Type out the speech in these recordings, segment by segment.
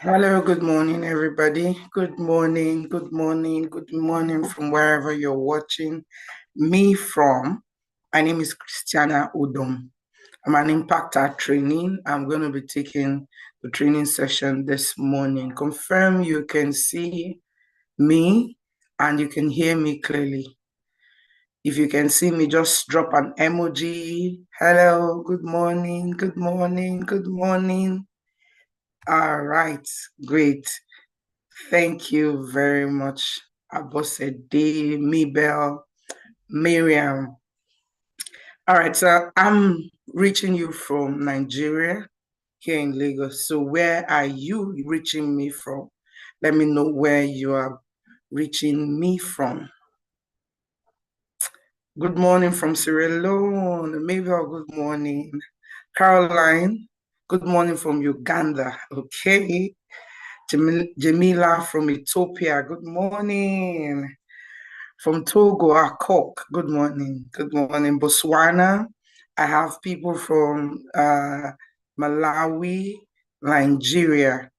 Hello, good morning, everybody. Good morning, good morning, good morning from wherever you're watching me from. My name is Christiana Udom. I'm an impactor trainee. I'm going to be taking the training session this morning. Confirm you can see me and you can hear me clearly. If you can see me, just drop an emoji. Hello, good morning, good morning, good morning. All right, great. Thank you very much, Abosede, Mabel, Miriam. All right, so I'm reaching you from Nigeria here in Lagos. So where are you reaching me from? Let me know where you are reaching me from. Good morning from Sierra Leone. Mabel, good morning. Caroline, good morning from Uganda. Okay. Jamila from Ethiopia, good morning. From Togo, Akok, good morning. Good morning. Botswana, I have people from Malawi, Nigeria.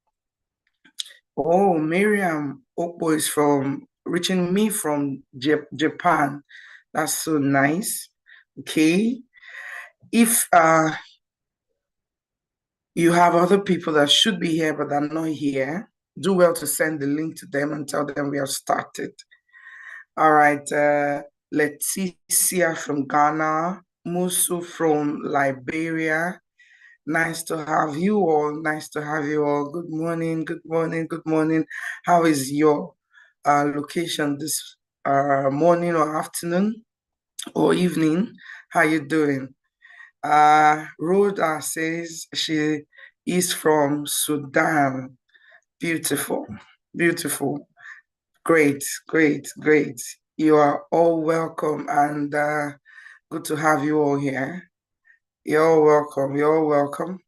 Oh, Miriam Okbo is reaching me from Japan. That's so nice. Okay. If you have other people that should be here but are not here, do well to send the link to them and tell them we have started. All right, Leticia from Ghana, Musu from Liberia. Nice to have you all. Nice to have you all. Good morning, good morning, good morning. How is your location this morning or afternoon or evening? How you doing? Rhoda says she is from Sudan. Beautiful, beautiful. Great, great, great. You are all welcome and good to have you all here. You're all welcome. You're all welcome.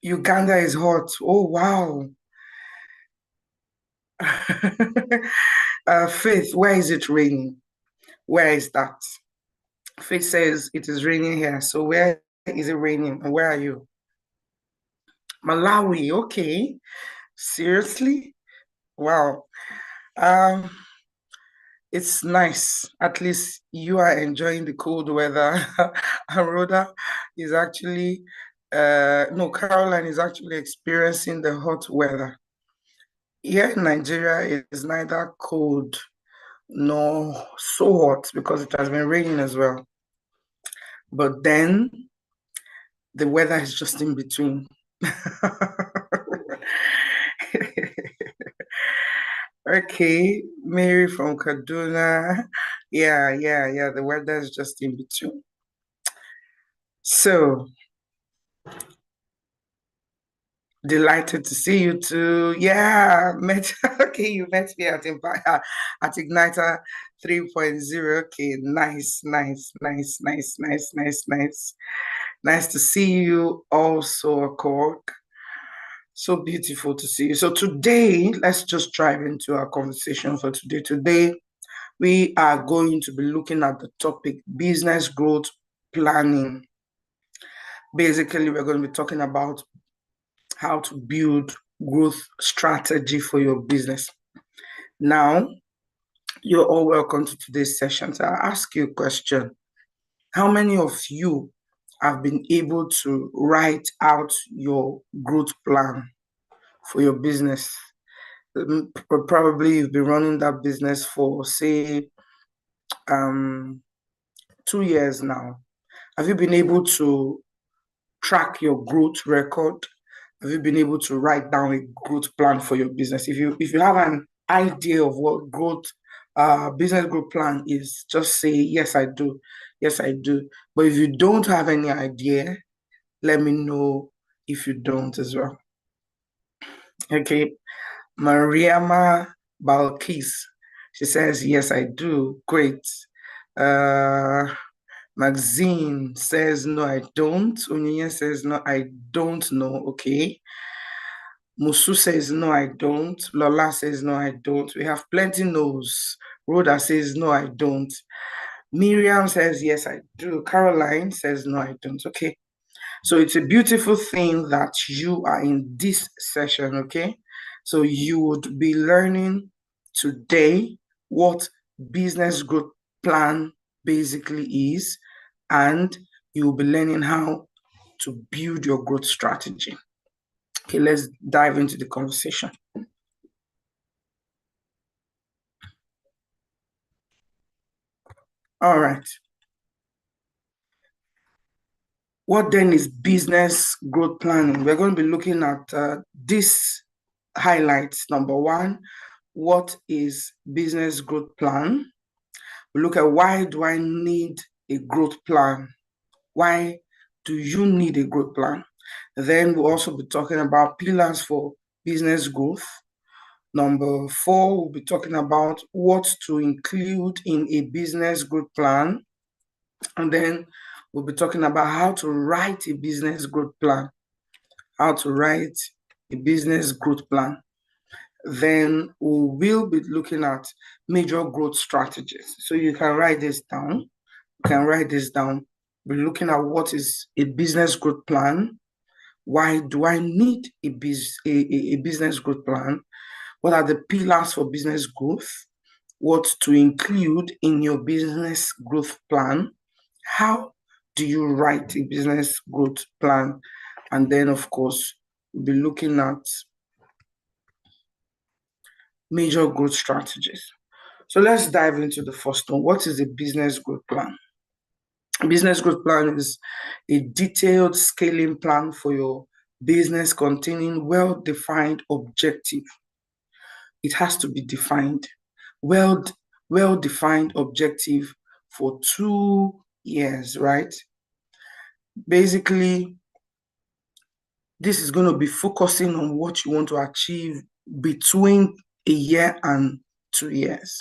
Uganda is hot. Oh, wow. Faith, where is it raining? Where is that? Faith says it is raining here. So where is it raining? And where are you? Malawi, okay. Seriously? Wow. Um, It's nice. At least you are enjoying the cold weather. And Rhoda is actually, no, Caroline is actually experiencing the hot weather. Here in Nigeria, it is neither cold nor so hot because it has been raining as well. But then the weather is just in between. Okay, Mary from Kaduna. Yeah. The weather is just in between. So delighted to see you too. Yeah, met okay, you met me at Igniter 3.0. Okay, nice. Nice to see you also, Cork. So beautiful to see you. So today, let's just dive into our conversation for today. Today, we are going to be looking at the topic business growth planning. Basically, we're going to be talking about how to build growth strategy for your business. Now, you're all welcome to today's session. So I'll ask you a question. How many of you have been able to write out your growth plan for your business? Probably you've been running that business for, say, 2 years now. Have you been able to track your growth record? Have you been able to write down a growth plan for your business? If you have an idea of what business growth plan is, just say yes, I do. Yes, I do. But if you don't have any idea, let me know if you don't as well. Okay. Mariama Balkis. She says, yes, I do. Great. Maxine says, no, I don't. Onyinye says, no, I don't know. Okay. Musu says, no, I don't. Lola says, no, I don't. We have plenty no's. Rhoda says, no, I don't. Miriam says, yes, I do. Caroline says, no, I don't. Okay. So it's a beautiful thing that you are in this session, okay? So you would be learning today what business growth plan basically is, and you'll be learning how to build your growth strategy. Okay, let's dive into the conversation. All right. What then is business growth planning? We're going to be looking at this highlights. Number one, what is business growth plan? We look at why do I need a growth plan? Why do you need a growth plan? Then we'll also be talking about pillars for business growth. Number four, we'll be talking about what to include in a business growth plan. And then we'll be talking about how to write a business growth plan. How to write a business growth plan. Then we will be looking at major growth strategies. So you can write this down. You can write this down. We're looking at what is a business growth plan. Why do I need a business growth plan? What are the pillars for business growth? What to include in your business growth plan? How do you write a business growth plan? And then, of course, we'll be looking at major growth strategies. So let's dive into the first one. What is a business growth plan? A business growth plan is a detailed scaling plan for your business containing well-defined objective. It has to be defined. Well-defined objective for 2 years, right? Basically, this is going to be focusing on what you want to achieve between a year and 2 years.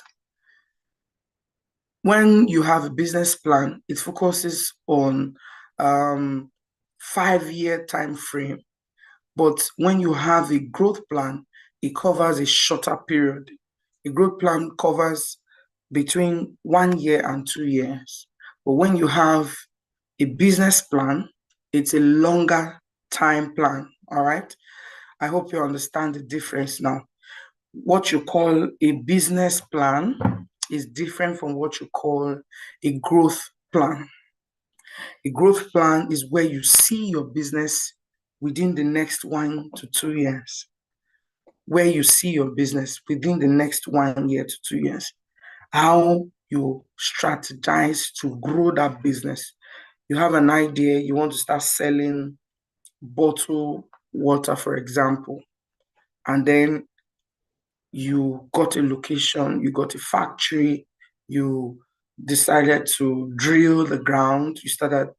When you have a business plan, it focuses on 5-year time frame. But when you have a growth plan, it covers a shorter period. A growth plan covers between 1 year and 2 years. But when you have a business plan, it's a longer time plan, all right? I hope you understand the difference now. What you call a business plan is different from what you call a growth plan. A growth plan is where you see your business within the next 1 to 2 years. Where you see your business within the next 1 year to 2 years. How you strategize to grow that business. You have an idea, you want to start selling bottled water, for example, and then you got a location, you got a factory, you decided to drill the ground, you started,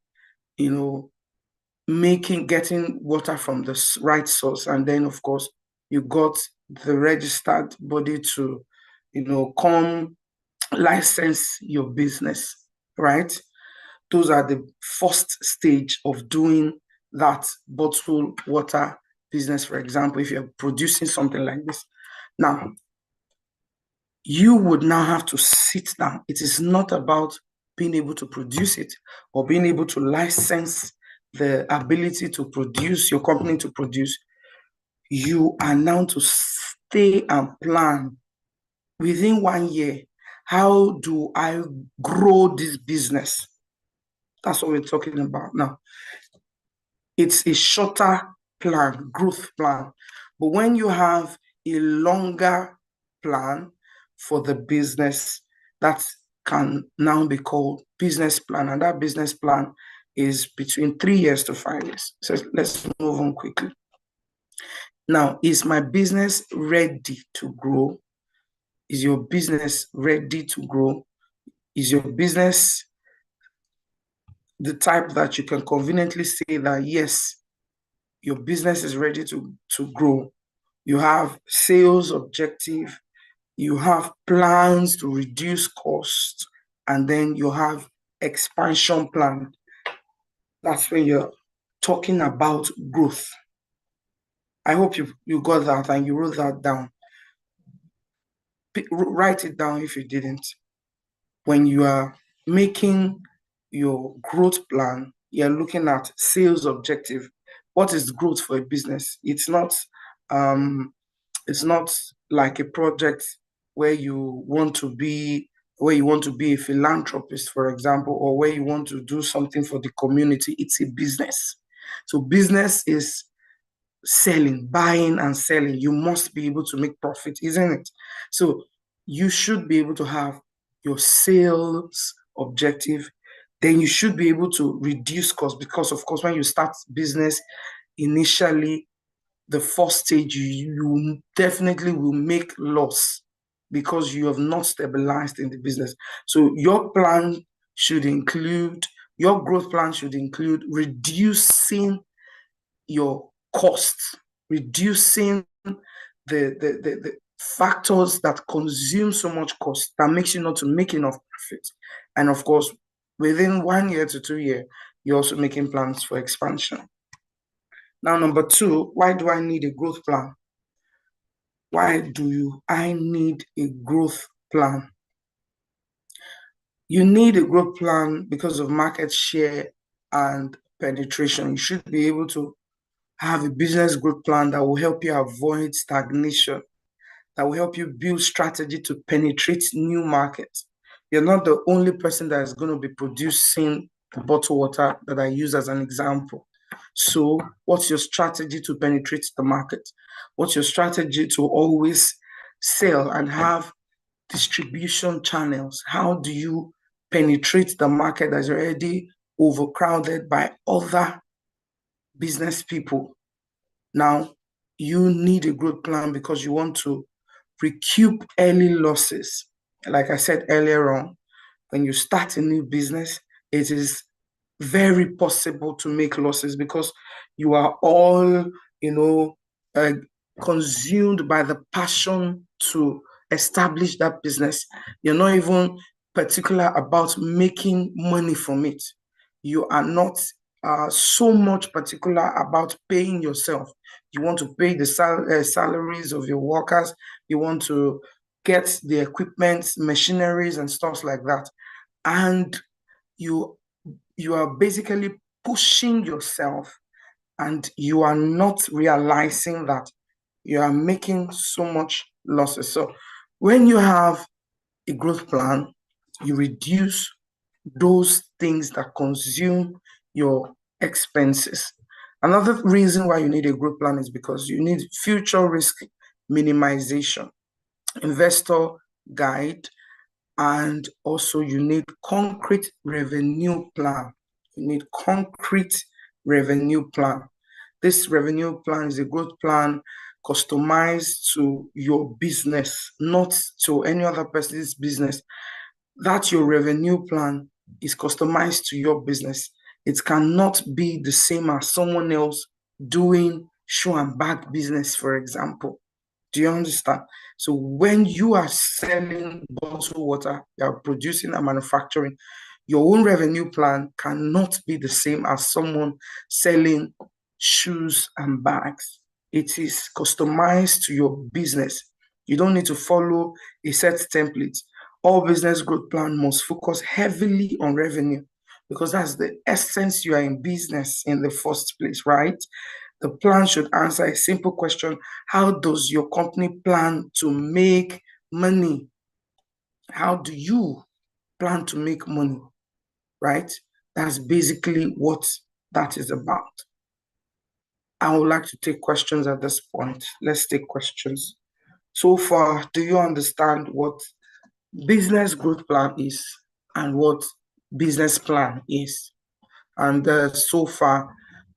getting water from the right source, and then of course you got the registered body to, come license your business, right? Those are the first stage of doing that bottled water business, for example, if you're producing something like this. Now, you would now have to sit down. It is not about being able to produce it or being able to license the ability to produce, your company to produce. You are now to stay and plan within 1 year. How do I grow this business? That's what we're talking about now. It's a shorter plan, growth plan. But when you have a longer plan for the business, that can now be called business plan. And that business plan is between 3 years to 5 years. So let's move on quickly. Now, is my business ready to grow? Is your business ready to grow? Is your business the type that you can conveniently say that, yes, your business is ready to grow? You have sales objective, you have plans to reduce costs, and then you have expansion plan. That's when you're talking about growth. I hope you got that and you wrote that down. Write it down if you didn't. When you are making your growth plan, you're looking at sales objective. What is growth for a business? Um, it's not like a project where you want to be a philanthropist, for example, or where you want to do something for the community. It's a business. So business is selling, buying and selling. You must be able to make profit, isn't it? So you should be able to have your sales objective. Then you should be able to reduce costs, because of course when you start business initially, the first stage, you definitely will make loss because you have not stabilized in the business. So your growth plan should include reducing your costs, reducing the factors that consume so much cost that makes you not to make enough profit. And of course, within 1 year to 2 years, you're also making plans for expansion. Now, number two, why do I need a growth plan? Why do I need a growth plan? You need a growth plan because of market share and penetration. You should be able to have a business growth plan that will help you avoid stagnation, that will help you build strategy to penetrate new markets. You're not the only person that is going to be producing the bottled water that I use as an example. So what's your strategy to penetrate the market? What's your strategy to always sell and have distribution channels? How do you penetrate the market that's already overcrowded by other business people? Now, you need a growth plan because you want to recoup early losses. Like I said earlier on, when you start a new business, it is very possible to make losses because you are all, you know, uh, consumed by the passion to establish that business. You're not even particular about making money from it. You are not so much particular about paying yourself. You want to pay the salaries of your workers. You want to get the equipment, machineries, and stuff like that. And you you are basically pushing yourself, and you are not realizing that you are making so much losses. So when you have a growth plan, you reduce those things that consume your expenses. Another reason why you need a growth plan is because you need future risk minimization, investor guide, and also you need concrete revenue plan. You need concrete revenue plan. This revenue plan is a growth plan customized to your business, not to any other person's business. That your revenue plan is customized to your business. It cannot be the same as someone else doing shoe and bag business, for example. Do you understand? So when you are selling bottled water, you are producing and manufacturing, your own revenue plan cannot be the same as someone selling shoes and bags. It is customized to your business. You don't need to follow a set template. All business growth plan must focus heavily on revenue because that's the essence you are in business in the first place, right? The plan should answer a simple question: how does your company plan to make money? How do you plan to make money? Right? That's basically what that is about. I would like to take questions at this point. Let's take questions. So far, do you understand what business growth plan is and what business plan is? And so far,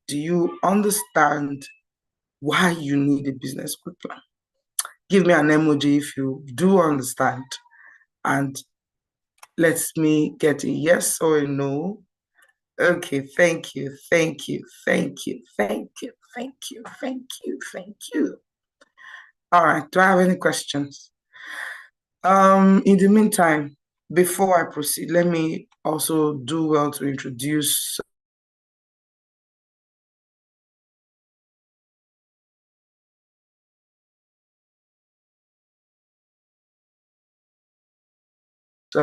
do you understand why you need a business growth plan? Give me an emoji if you do understand, and let me get a yes or a no. Okay, thank you, thank you, thank you, thank you, thank you, thank you, thank you. All right, do I have any questions? In the meantime, before I proceed, let me also do well to introduce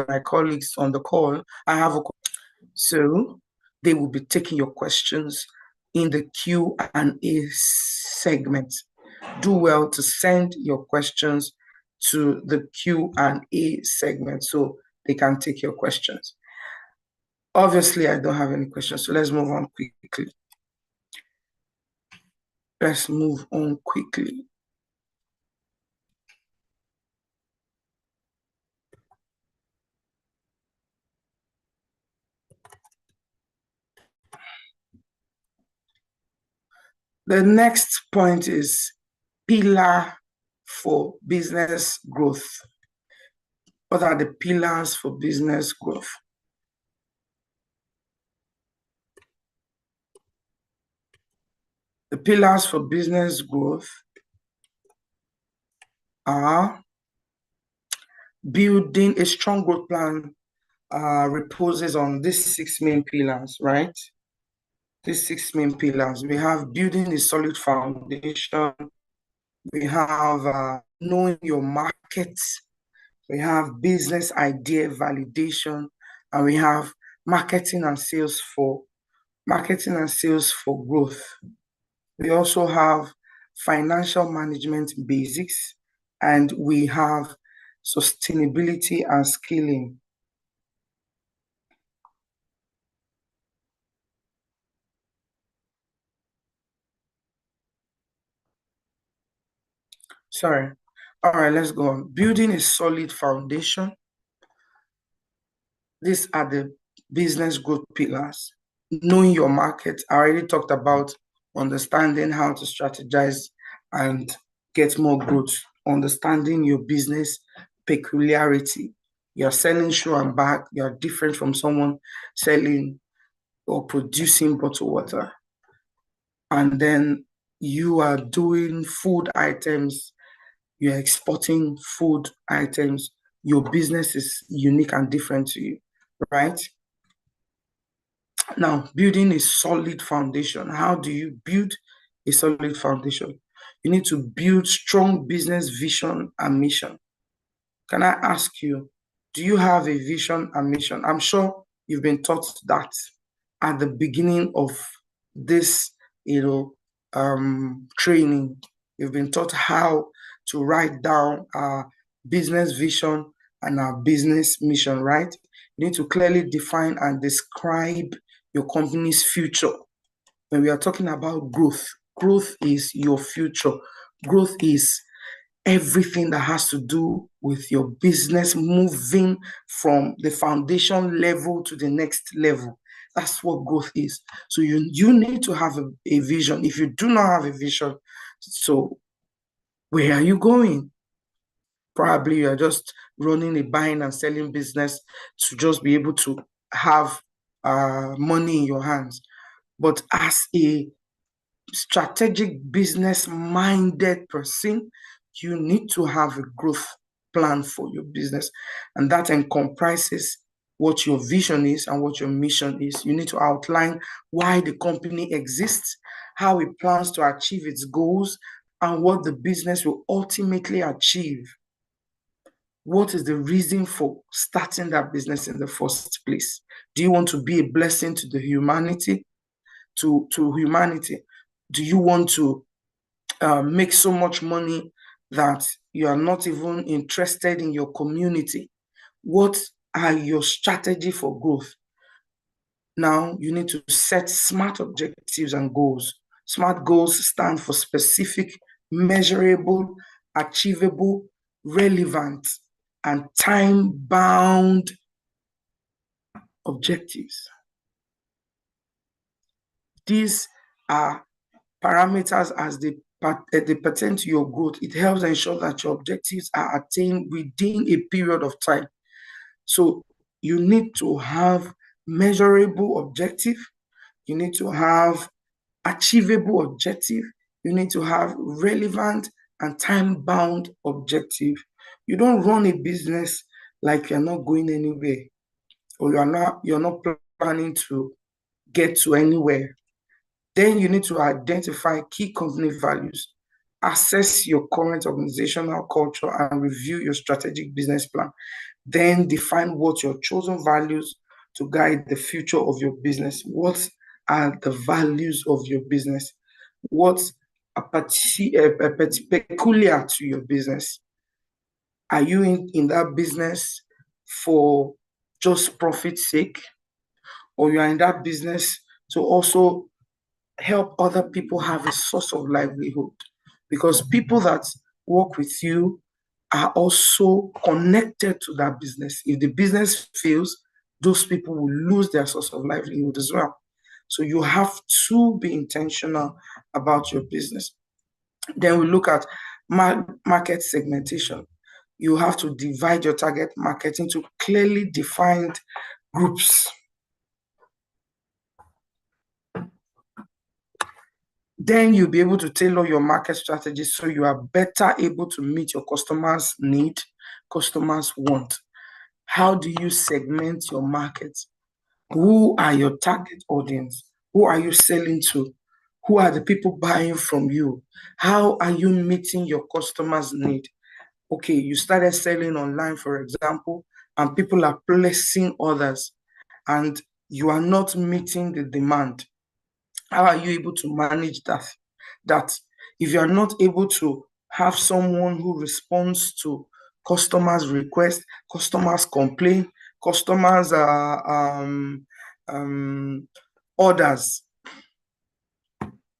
my colleagues on the call. I have a so they will be taking your questions in the Q&A segment. Do well to send your questions to the Q&A segment so they can take your questions. Obviously, I don't have any questions, so let's move on quickly. Let's move on quickly. The next point is pillar for business growth. What are the pillars for business growth? The pillars for business growth are building a strong growth plan reposes on these 6 main pillars, right? These 6 main pillars. We have building a solid foundation. We have knowing your market. We have business idea validation, and we have marketing and sales for growth. We also have financial management basics, and we have sustainability and scaling. Sorry. All right, let's go on. Building a solid foundation. These are the business growth pillars. Knowing your market. I already talked about understanding how to strategize and get more growth. Understanding your business peculiarity. You're selling shoe and bag. You're different from someone selling or producing bottled water. And then you are doing food items. You're exporting food items. Your business is unique and different to you, right? Now, building a solid foundation. How do you build a solid foundation? You need to build strong business vision and mission. Can I ask you, do you have a vision and mission? I'm sure you've been taught that at the beginning of this, training. You've been taught how to write down our business vision and our business mission, right? You need to clearly define and describe your company's future. When we are talking about growth, growth is your future. Growth is everything that has to do with your business moving from the foundation level to the next level. That's what growth is. So you need to have a vision. If you do not have a vision, so where are you going? Probably you're just running a buying and selling business to just be able to have money in your hands. But as a strategic business-minded person, you need to have a growth plan for your business. And that encompasses what your vision is and what your mission is. You need to outline why the company exists, how it plans to achieve its goals, and what the business will ultimately achieve. What is the reason for starting that business in the first place? Do you want to be a blessing to the humanity? To humanity? Do you want to make so much money that you are not even interested in your community? What are your strategy for growth? Now you need to set smart objectives and goals. Smart goals stand for specific, measurable, achievable, relevant, and time-bound objectives. These are parameters as they pertain to your growth. It helps ensure that your objectives are attained within a period of time. So you need to have measurable objective. You need to have achievable objective. You need to have relevant and time-bound objective. You don't run a business like you're not going anywhere, or you're not planning to get to anywhere. Then you need to identify key company values, assess your current organizational culture, and review your strategic business plan. Then define what your chosen values to guide the future of your business? What are the values of your business? What are peculiar to your business? Are you in that business for just profit's sake, or you are in that business to also help other people have a source of livelihood? Because people that work with you are also connected to that business. If the business fails, those people will lose their source of livelihood as well. So you have to be intentional about your business. Then we look at market segmentation. You have to divide your target market into clearly defined groups. Then you'll be able to tailor your market strategy so you are better able to meet your customers' need, customers' want. How do you segment your market? Who are your target audience? Who are you selling to? Who are the people buying from you? How are you meeting your customers' need? Okay, you started selling online, for example, and people are placing orders, and you are not meeting the demand. How are you able to manage that? That if you are not able to have someone who responds to customers' requests, customers' complaint, customers' orders,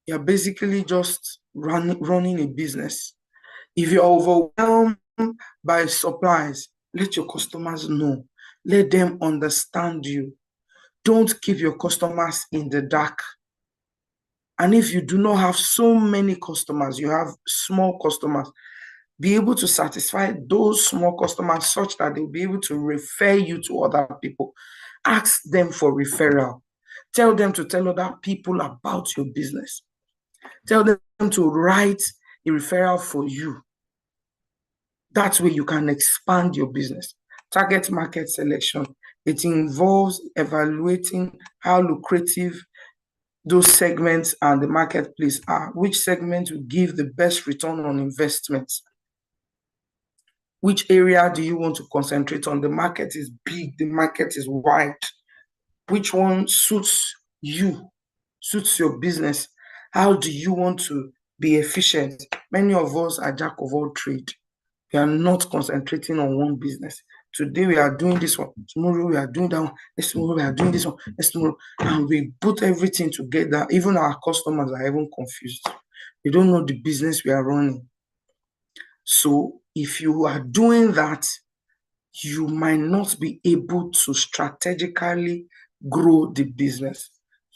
you're basically just running a business. If you're overwhelmed by supplies, let your customers know. Let them understand you. Don't keep your customers in the dark. And if you do not have so many customers, you have small customers, be able to satisfy those small customers such that they'll be able to refer you to other people. Ask them for referral. Tell them to tell other people about your business. Tell them to write a referral for you. That way you can expand your business. Target market selection. It involves evaluating how lucrative those segments and the marketplace are. Which segment will give the best return on investment? Which area do you want to concentrate on? The market is big, the market is wide. Which one suits you, suits your business? How do you want to be efficient? Many of us are jack of all trades. We are not concentrating on one business. Today we are doing this one, tomorrow we are doing that one, next tomorrow we are doing this one, next tomorrow, and we put everything together. Even our customers are even confused. They don't know the business we are running. So if you are doing that, you might not be able to strategically grow the business.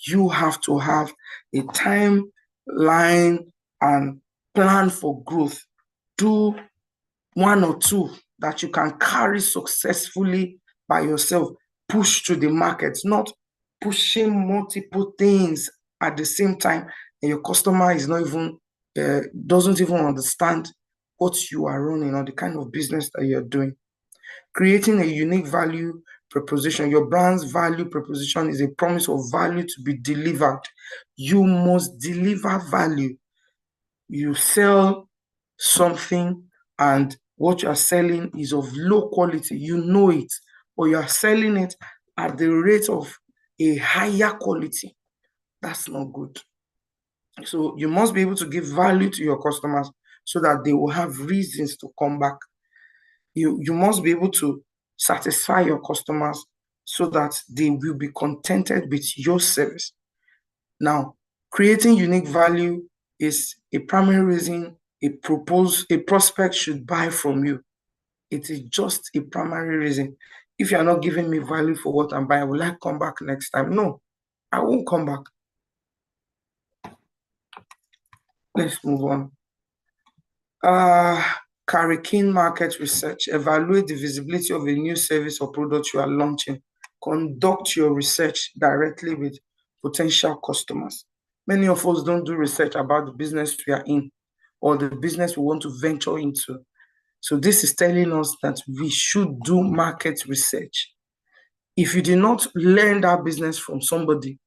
You have to have a timeline and plan for growth. Do one or two that you can carry successfully by yourself. Push to the market, not pushing multiple things at the same time, and your customer is not even doesn't even understand what you are running or the kind of business that you're doing. Creating a unique value proposition. Your brand's value proposition is a promise of value to be delivered. You must deliver value. You sell something and what you are selling is of low quality, you know it, or you are selling it at the rate of a higher quality. That's not good. So you must be able to give value to your customers so that they will have reasons to come back. You must be able to satisfy your customers so that they will be contented with your service. Now, creating unique value is a primary reason a prospect should buy from you. It is just a primary reason. If you are not giving me value for what I'm buying, will I come back next time? No, I won't come back. Let's move on. Carry keen market research. Evaluate the visibility of a new service or product you are launching. Conduct your research directly with potential customers. Many of us don't do research about the business we are in or the business we want to venture into. So this is telling us that we should do market research. If you did not learn that business from somebody,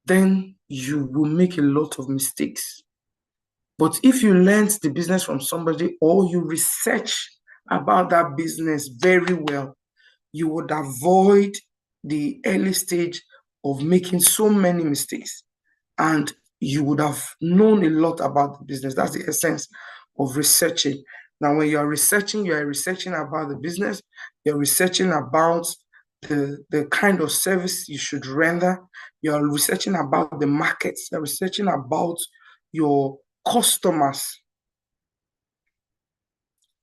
then you will make a lot of mistakes. But if you learned the business from somebody or you research about that business very well, you would avoid the early stage of making so many mistakes, and you would have known a lot about the business. That's the essence of researching. Now, when you are researching about the business, you're researching about the kind of service you should render, you're researching about the markets, you're researching about your customers.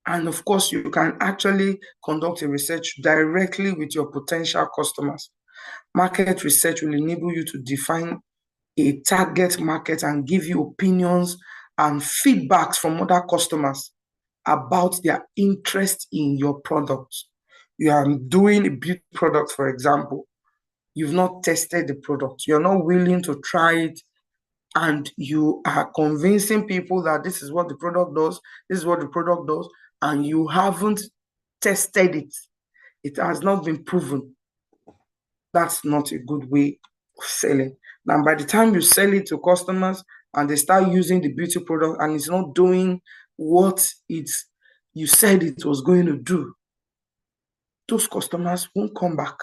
And of course, you can actually conduct a research directly with your potential customers. Market research will enable you to define a target market and give you opinions and feedbacks from other customers about their interest in your product. You are doing a beauty product, for example. You've not tested the product. You're not willing to try it, and you are convincing people that this is what the product does, this is what the product does, and you haven't tested it. It has not been proven. That's not a good way of selling. Now, by the time you sell it to customers and they start using the beauty product and it's not doing what you said it was going to do, those customers won't come back.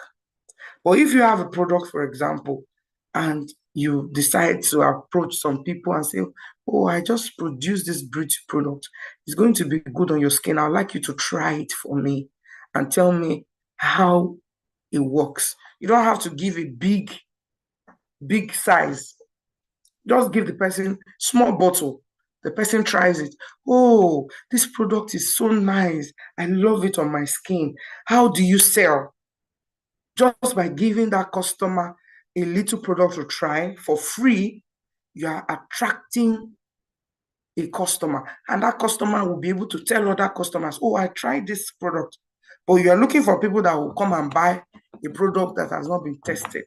But if you have a product, for example, and you decide to approach some people and say, oh, I just produced this beauty product. It's going to be good on your skin. I'd like you to try it for me and tell me how it works. You don't have to give a big size. Just give the person small bottle. The person tries it. Oh, this product is so nice. I love it on my skin. How do you sell? Just by giving that customer a little product to try for free, you are attracting a customer, and that customer will be able to tell other customers, oh, I tried this product. But you are looking for people that will come and buy a product that has not been tested.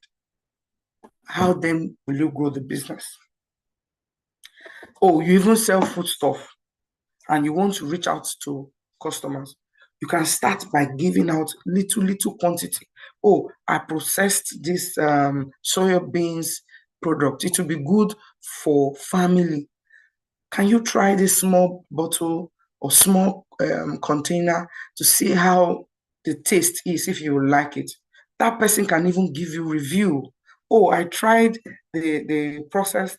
How then will you grow the business? Oh, you even sell food stuff and you want to reach out to customers. You can start by giving out little quantity. Oh, I processed this soya beans product. It will be good for family. Can you try this small bottle or small container to see how the taste is, if you will like it? That person can even give you review. Oh, I tried the processed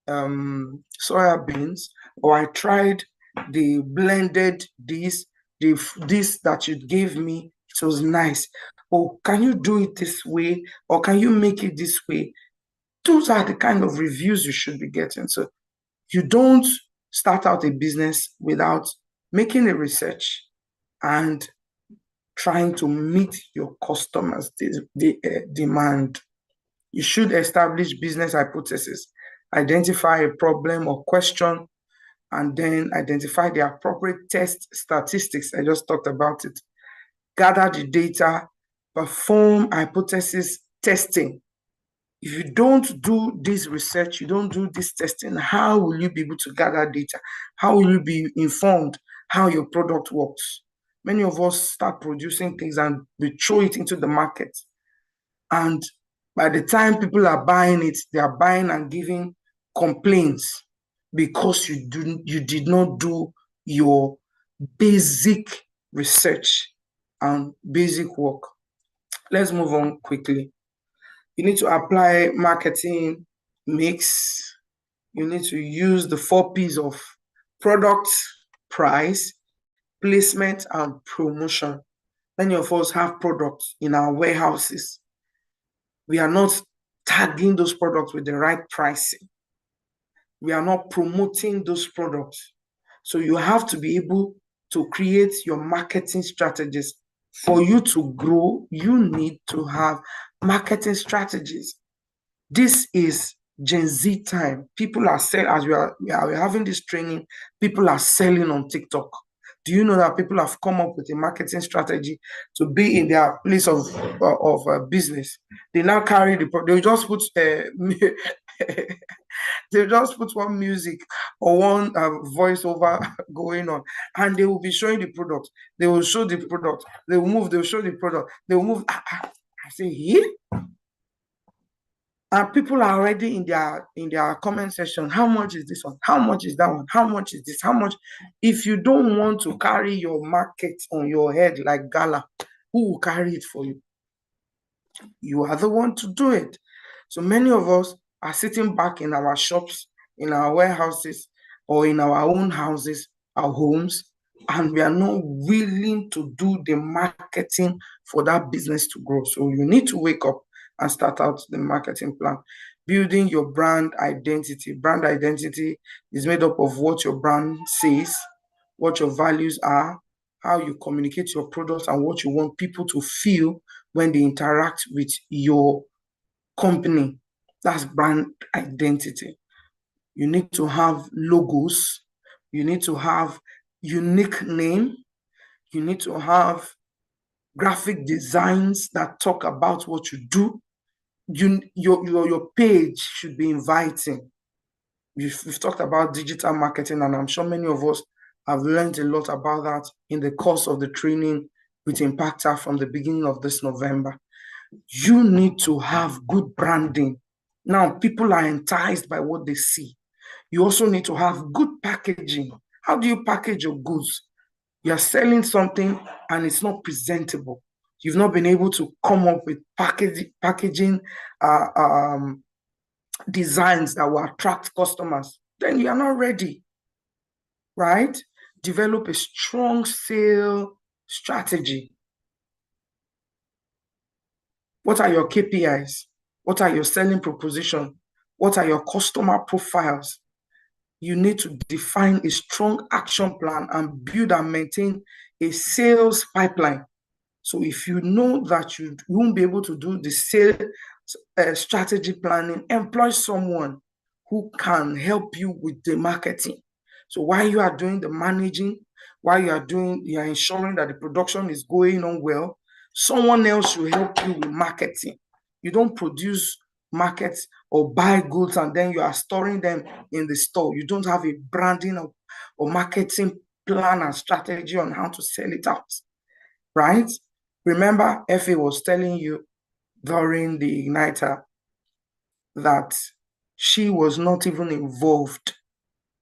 soya beans, or I tried the blended this that you gave me. It was nice. Oh, can you do it this way, or can you make it this way? Those are the kind of reviews you should be getting. So you don't start out a business without making a research and trying to meet your customers' demand. You should establish business hypothesis, identify a problem or question, and then identify the appropriate test statistics. I just talked about it. Gather the data, perform hypothesis testing. If you don't do this research, you don't do this testing, how will you be able to gather data? How will you be informed how your product works? Many of us start producing things and we throw it into the market. And by the time people are buying it, they are buying and giving complaints because you did not do your basic research and basic work. Let's move on quickly. You need to apply marketing mix. You need to use the 4 P's of product, price, placement, and promotion. Many of us have products in our warehouses. We are not tagging those products with the right pricing. We are not promoting those products. So you have to be able to create your marketing strategies. For you to grow, you need to have marketing strategies. This is Gen Z time. People are selling, as we're having this training, people are selling on TikTok. Do you know that people have come up with a marketing strategy to be in their place of business? They now carry they'll just put they just put one music or one voiceover going on, and they will be showing the product. They will show the product. They will move. They will show the product. They will move. I say, yeah. And people are already in their comment section. How much is this one? How much is that one? How much is this? How much? If you don't want to carry your market on your head like gala, who will carry it for you? You are the one to do it. So many of us are sitting back in our shops, in our warehouses, or in our own houses, our homes, and we are not willing to do the marketing for that business to grow. So you need to wake up and start out the marketing plan. Building your brand identity. Brand identity is made up of what your brand says, what your values are, how you communicate your products, and what you want people to feel when they interact with your company. That's brand identity. You need to have logos. You need to have unique name. You need to have graphic designs that talk about what you do. Your page should be inviting. We've talked about digital marketing, and I'm sure many of us have learned a lot about that in the course of the training with Impactor from the beginning of this November. You need to have good branding. Now, people are enticed by what they see. You also need to have good packaging. How do you package your goods? You're selling something and it's not presentable. You've not been able to come up with packaging designs that will attract customers. Then you are not ready, right? Develop a strong sale strategy. What are your KPIs? What are your selling proposition? What are your customer profiles? You need to define a strong action plan and build and maintain a sales pipeline. So if you know that you won't be able to do the sales strategy planning, employ someone who can help you with the marketing. So while you are doing the managing, while you are ensuring that the production is going on well, someone else will help you with marketing. You don't produce markets or buy goods and then you are storing them in the store. You don't have a branding or marketing plan and strategy on how to sell it out, right? Remember, Effie was telling you during the Igniter that she was not even involved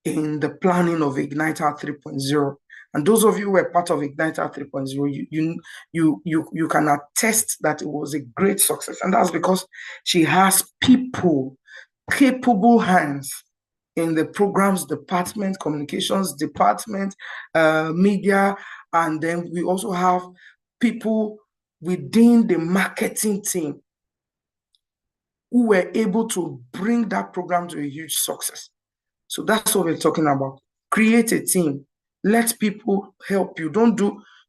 in the planning of Igniter 3.0. And those of you who were part of Igniter 3.0, you can attest that it was a great success. And that's because she has people, capable hands in the programs department, communications department, media, and then we also have people within the marketing team who were able to bring that program to a huge success. So that's what we're talking about. Create a team. Let people help you.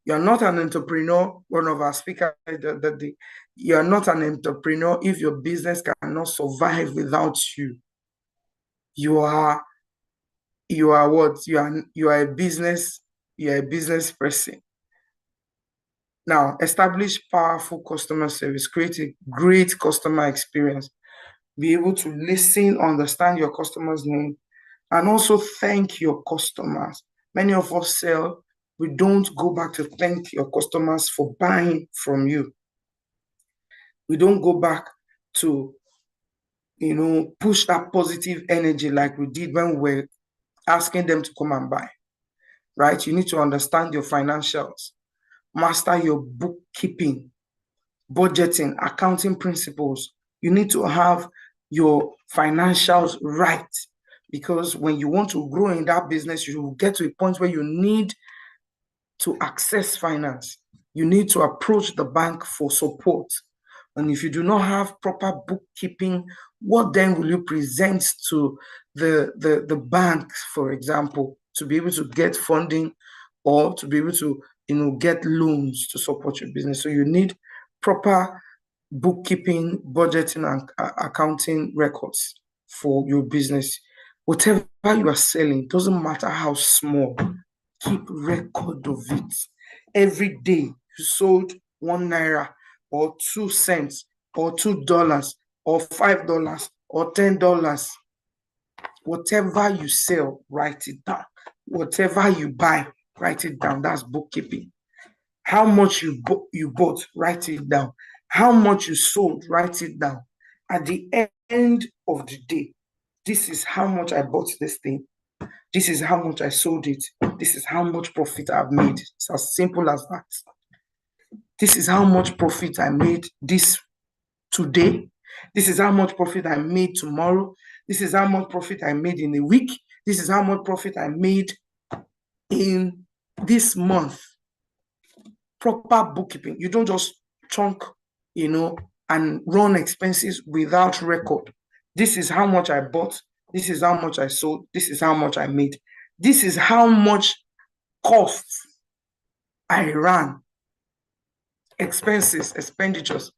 You're not an entrepreneur. One of our speakers said that you're not an entrepreneur if your business cannot survive without you. You are what? You are a business person. Now, establish powerful customer service. Create a great customer experience. Be able to listen, understand your customer's need, and also thank your customers. Many of us sell, we don't go back to thank your customers for buying from you. We don't go back to, push that positive energy like we did when we were asking them to come and buy, right? You need to understand your financials, master your bookkeeping, budgeting, accounting principles. You need to have your financials right, because when you want to grow in that business, you will get to a point where you need to access finance. You need to approach the bank for support. And if you do not have proper bookkeeping, what then will you present to the bank, for example, to be able to get funding or to be able to get loans to support your business? So you need proper bookkeeping, budgeting, and accounting records for your business. Whatever you are selling, doesn't matter how small, keep record of it. Every day you sold £1 or 2 cents or $2 or $5 or $10. Whatever you sell, write it down. Whatever you buy, write it down. That's bookkeeping. How much you bought, write it down. How much you sold, write it down. At the end of the day, this is how much I bought this thing. This is how much I sold it. This is how much profit I've made. It's as simple as that. This is how much profit I made this today. This is how much profit I made tomorrow. This is how much profit I made in a week. This is how much profit I made in this month. Proper bookkeeping. You don't just chunk, and run expenses without record. This is how much I bought. This is how much I sold. This is how much I made. This is how much costs I ran. Expenses, expenditures,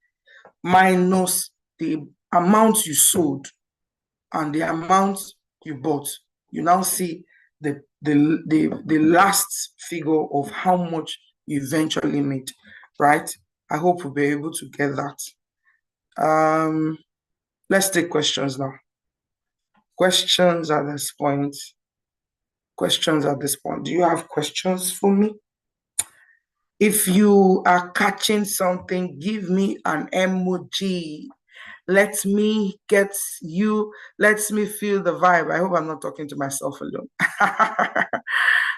minus the amount you sold and the amount you bought. You now see the last figure of how much you eventually made, right? I hope we'll be able to get that. Let's take questions now. Questions at this point. Questions at this point. Do you have questions for me? If you are catching something, give me an emoji. Let me get you. Let me feel the vibe. I hope I'm not talking to myself alone.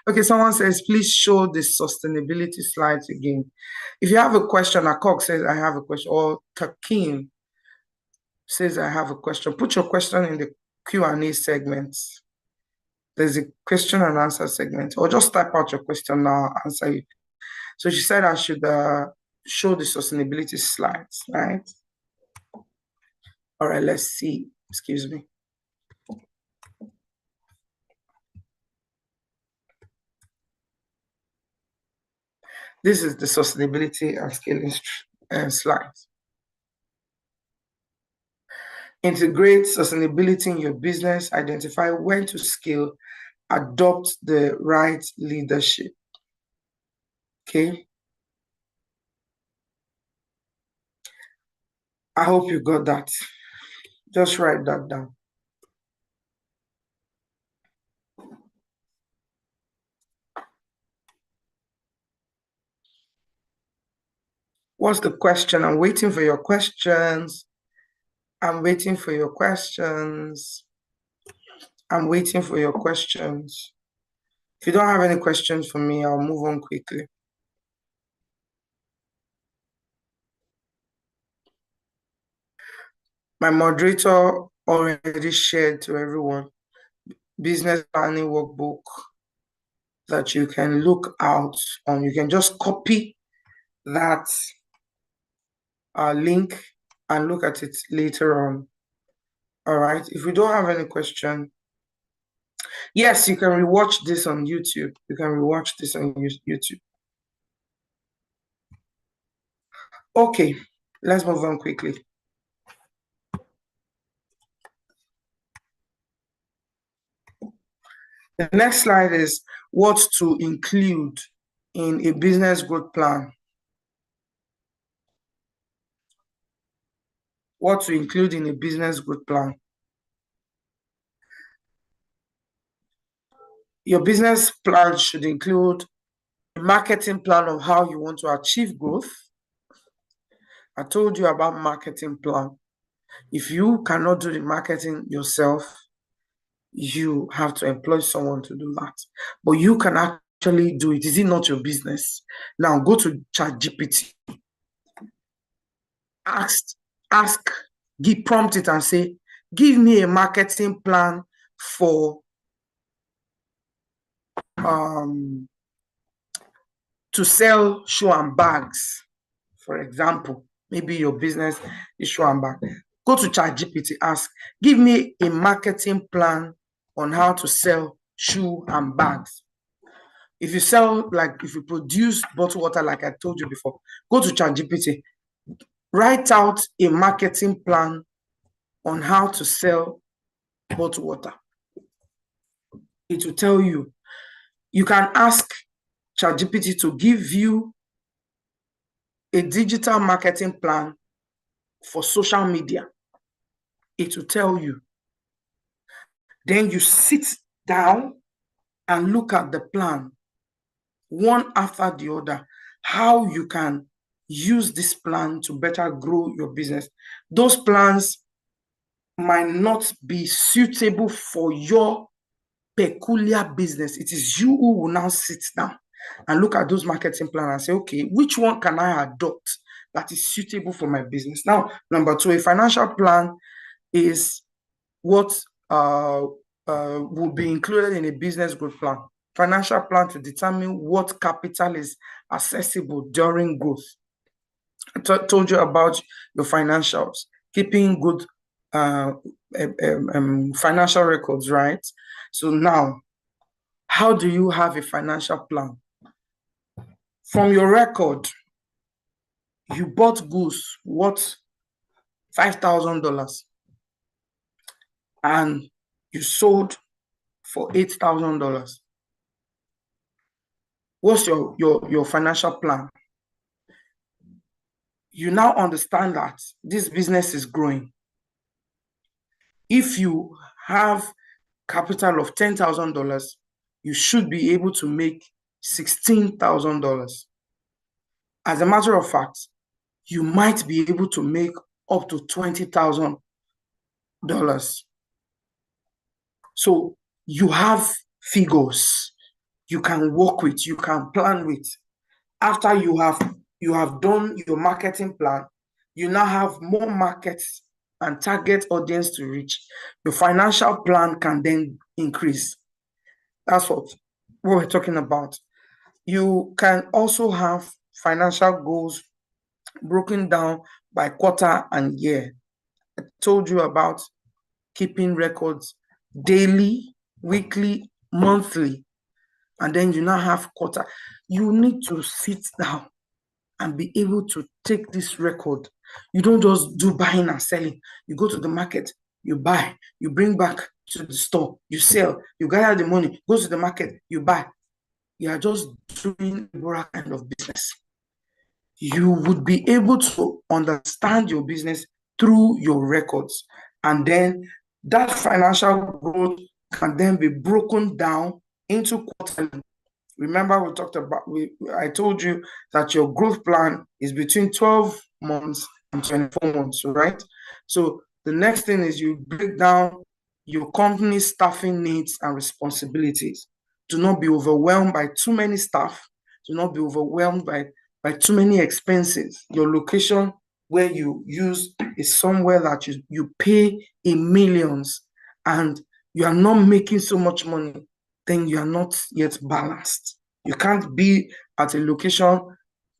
Okay, someone says, please show the sustainability slides again. If you have a question, Akok says, I have a question, or Takim says, I have a question. Put your question in the Q&A segment. There's a question and answer segment, or just type out your question now, I'll answer you. So she said I should show the sustainability slides, right? All right, let's see. Excuse me. This is the sustainability and scaling slides. Integrate sustainability in your business, identify when to scale, adopt the right leadership. Okay. I hope you got that. Just write that down. What's the question? I'm waiting for your questions. I'm waiting for your questions. I'm waiting for your questions. If you don't have any questions for me, I'll move on quickly. My moderator already shared to everyone business planning workbook that you can look out on. You can just copy that link and look at it later on. All right. If you don't have any question, yes, you can rewatch this on YouTube. You can rewatch this on YouTube. Okay, let's move on quickly. The next slide is what to include in a business growth plan. What to include in a business growth plan. Your business plan should include a marketing plan of how you want to achieve growth. I told you about marketing plan. If you cannot do the marketing yourself, you have to employ someone to do that. But you can actually do it. Is it not your business? Now go to ChatGPT. Prompt it and say, give me a marketing plan for to sell shoe and bags, for example. Maybe your business is shoe and bag. Go to ChatGPT, ask, give me a marketing plan on how to sell shoe and bags. If you sell, if you produce bottled water, like I told you before, go to ChatGPT, write out a marketing plan on how to sell bottled water. It will tell you. You can ask ChatGPT to give you a digital marketing plan for social media. It will tell you. Then you sit down and look at the plan, one after the other, how you can use this plan to better grow your business. Those plans might not be suitable for your peculiar business. It is you who will now sit down and look at those marketing plans and say, okay, which one can I adopt that is suitable for my business. Now, number two, a financial plan is what will be included in a business growth plan. Financial plan to determine what capital is accessible during growth. I told you about your financials, keeping good financial records, right? So now, how do you have a financial plan? From your record, you bought goods worth $5,000 and you sold for $8,000. What's your financial plan? You now understand that this business is growing. If you have capital of $10,000, you should be able to make $16,000. As a matter of fact, you might be able to make up to $20,000. So you have figures you can work with, you can plan with. After you have done your marketing plan, you now have more markets and target audience to reach. Your financial plan can then increase. That's what we're talking about. You can also have financial goals broken down by quarter and year. I told you about keeping records daily, weekly, monthly, and then you now have quarter. You need to sit down and be able to take this record. You don't just do buying and selling. You go to the market, you buy, you bring back to the store, you sell, you gather the money, go to the market, you buy. You are just doing a kind of business. You would be able to understand your business through your records, and then that financial growth can then be broken down into quarterly. Remember, we talked about, I told you that your growth plan is between 12 months and 24 months, right? So the next thing is you break down your company's staffing needs and responsibilities. Do not be overwhelmed by too many staff. Do not be overwhelmed by too many expenses. Your location where you use is somewhere that you pay in millions and you are not making so much money, then you are not yet balanced. You can't be at a location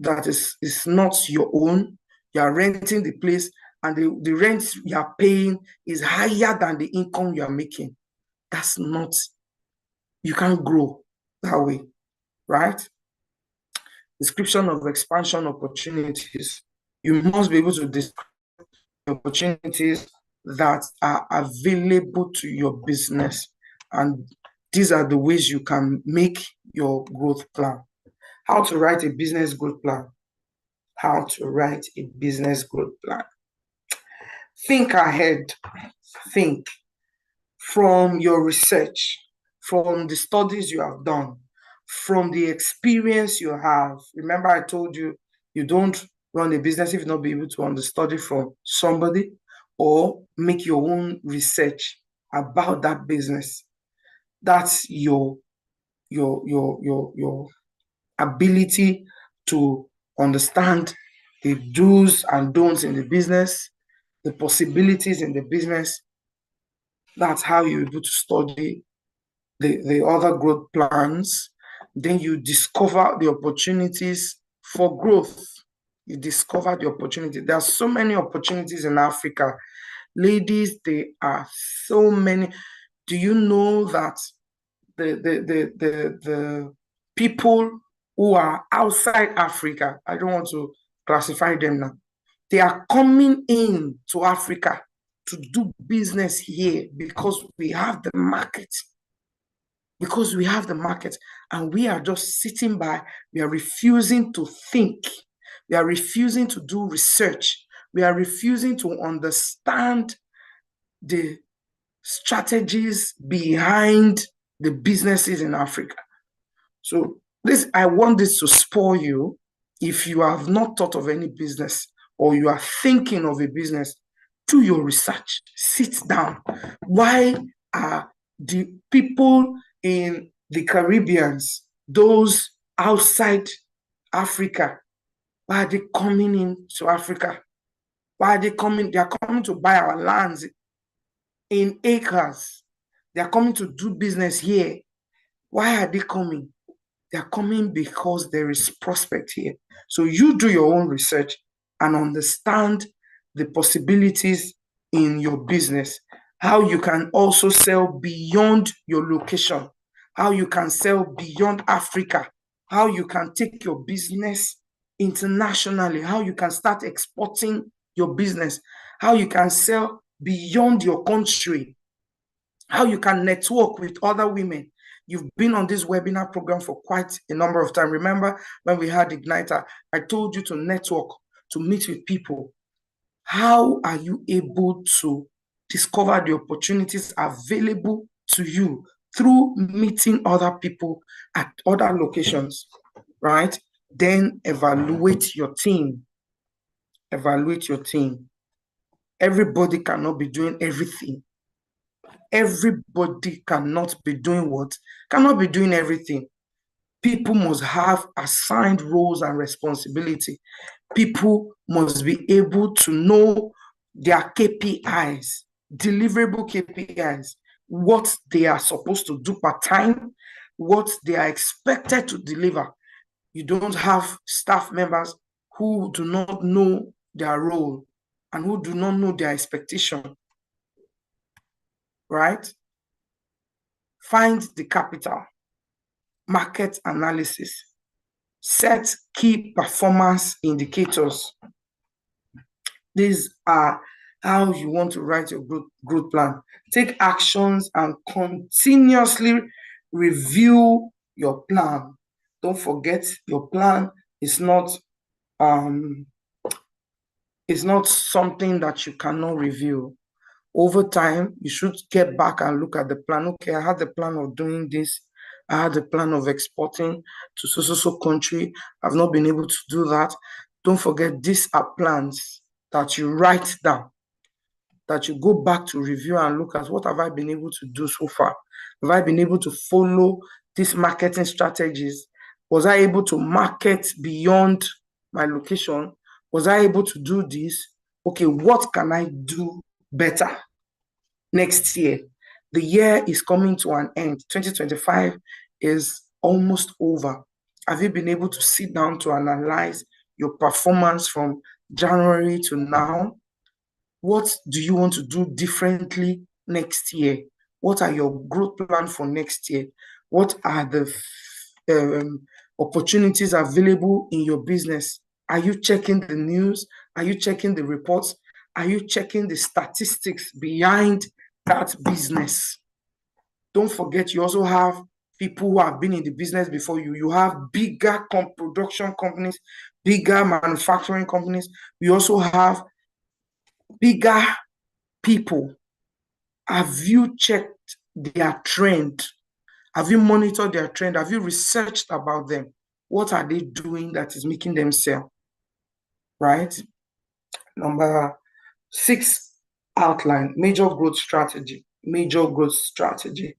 that is not your own. You are renting the place and the rent you are paying is higher than the income you are making. That's not, you can't grow that way, right? Description of expansion opportunities. You must be able to describe opportunities that are available to your business, and these are the ways you can make your growth plan. How to write a business growth plan. How to write a business growth plan. Think ahead. Think from your research, from the studies you have done, from the experience you have. Remember, I told you, you don't run a business if you not be able to understudy from somebody or make your own research about that business. That's your ability to understand the do's and don'ts in the business, the possibilities in the business. That's how you're able to study the other growth plans. Then you discover the opportunities for growth. You discover the opportunity. There are so many opportunities in Africa. Ladies, there are so many. Do you know that the people who are outside Africa, I don't want to classify them now, they are coming in to Africa to do business here because we have the market. Because we have the market and we are just sitting by, we are refusing to think. We are refusing to do research. We are refusing to understand the strategies behind the businesses in Africa. So I want this to spur you. If you have not thought of any business or you are thinking of a business, do your research. Sit down. Why are the people in the Caribbeans, those outside Africa, Why are they coming into Africa? Why are they coming? They are coming to buy our lands in acres. They are coming to do business here. Why are they coming? They are coming because there is prospect here. So you do your own research and understand the possibilities in your business, how you can also sell beyond your location, how you can sell beyond Africa, how you can take your business internationally, how you can start exporting your business, how you can sell beyond your country, how you can network with other women. You've been on this webinar program for quite a number of time. Remember when we had Igniter, I told you to network, to meet with people. How are you able to discover the opportunities available to you through meeting other people at other locations, right? Then evaluate your team. Evaluate your team. Everybody cannot be doing everything. Everybody cannot be doing what? Cannot be doing everything. People must have assigned roles and responsibility. People must be able to know their KPIs, deliverable KPIs, what they are supposed to do per time, what they are expected to deliver. You don't have staff members who do not know their role and who do not know their expectation, right? Find the capital, market analysis, set key performance indicators. These are how you want to write your growth plan. Take actions and continuously review your plan. Don't forget, your plan is not something that you cannot review. Over time, you should get back and look at the plan. Okay, I had the plan of doing this. I had the plan of exporting to so country. I've not been able to do that. Don't forget, these are plans that you write down, that you go back to review and look at. What have I been able to do so far? Have I been able to follow these marketing strategies? Was I able to market beyond my location? Was I able to do this? Okay, what can I do better next year? The year is coming to an end. 2025 is almost over. Have you been able to sit down to analyze your performance from January to now? What do you want to do differently next year? What are your growth plans for next year? What are the opportunities available in your business? Are you checking the news? Are you checking the reports? Are you checking the statistics behind that business? Don't forget, you also have people who have been in the business before you. You have bigger production companies, bigger manufacturing companies. You also have bigger people. Have you checked their trend? Have you monitored their trend? Have you researched about them? What are they doing that is making them sell? Right? Number 6, outline major growth strategy. Major growth strategy.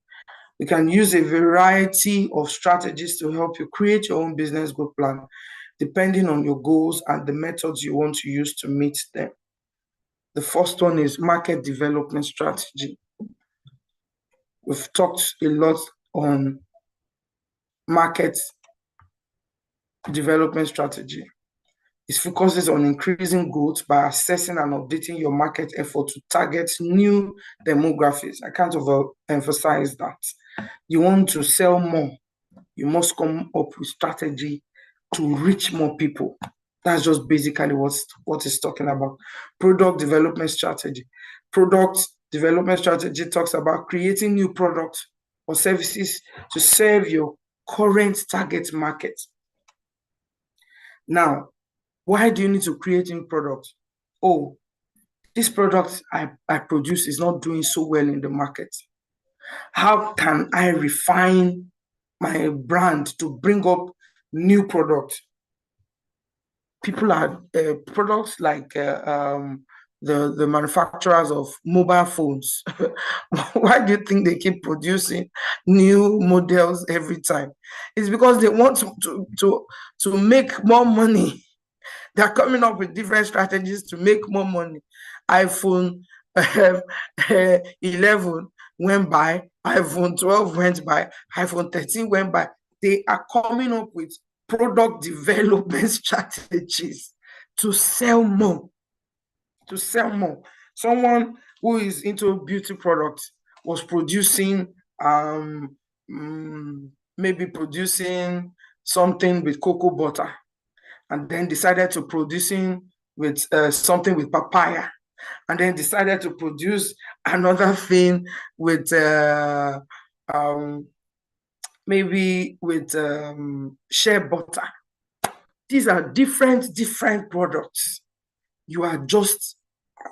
You can use a variety of strategies to help you create your own business growth plan, depending on your goals and the methods you want to use to meet them. The first one is market development strategy. We've talked a lot on market development strategy. It focuses on increasing growth by assessing and updating your market effort to target new demographics. I can't overemphasize that. You want to sell more, you must come up with strategy to reach more people. That's just basically what it's talking about. Product development strategy. Product development strategy talks about creating new products or services to serve your current target market. Now, why do you need to create new products? Oh, this product I produce is not doing so well in the market. How can I refine my brand to bring up new products? People are products like the manufacturers of mobile phones. Why do you think they keep producing new models every time? It's because they want to make more money. They're coming up with different strategies to make more money. iPhone 11 went by, iPhone 12 went by, iPhone 13 went by. They are coming up with product development strategies to sell more. To sell more. Someone who is into beauty products was producing maybe producing something with cocoa butter, and then decided to producing with something with papaya, and then decided to produce another thing with maybe with shea butter. These are different products. You are just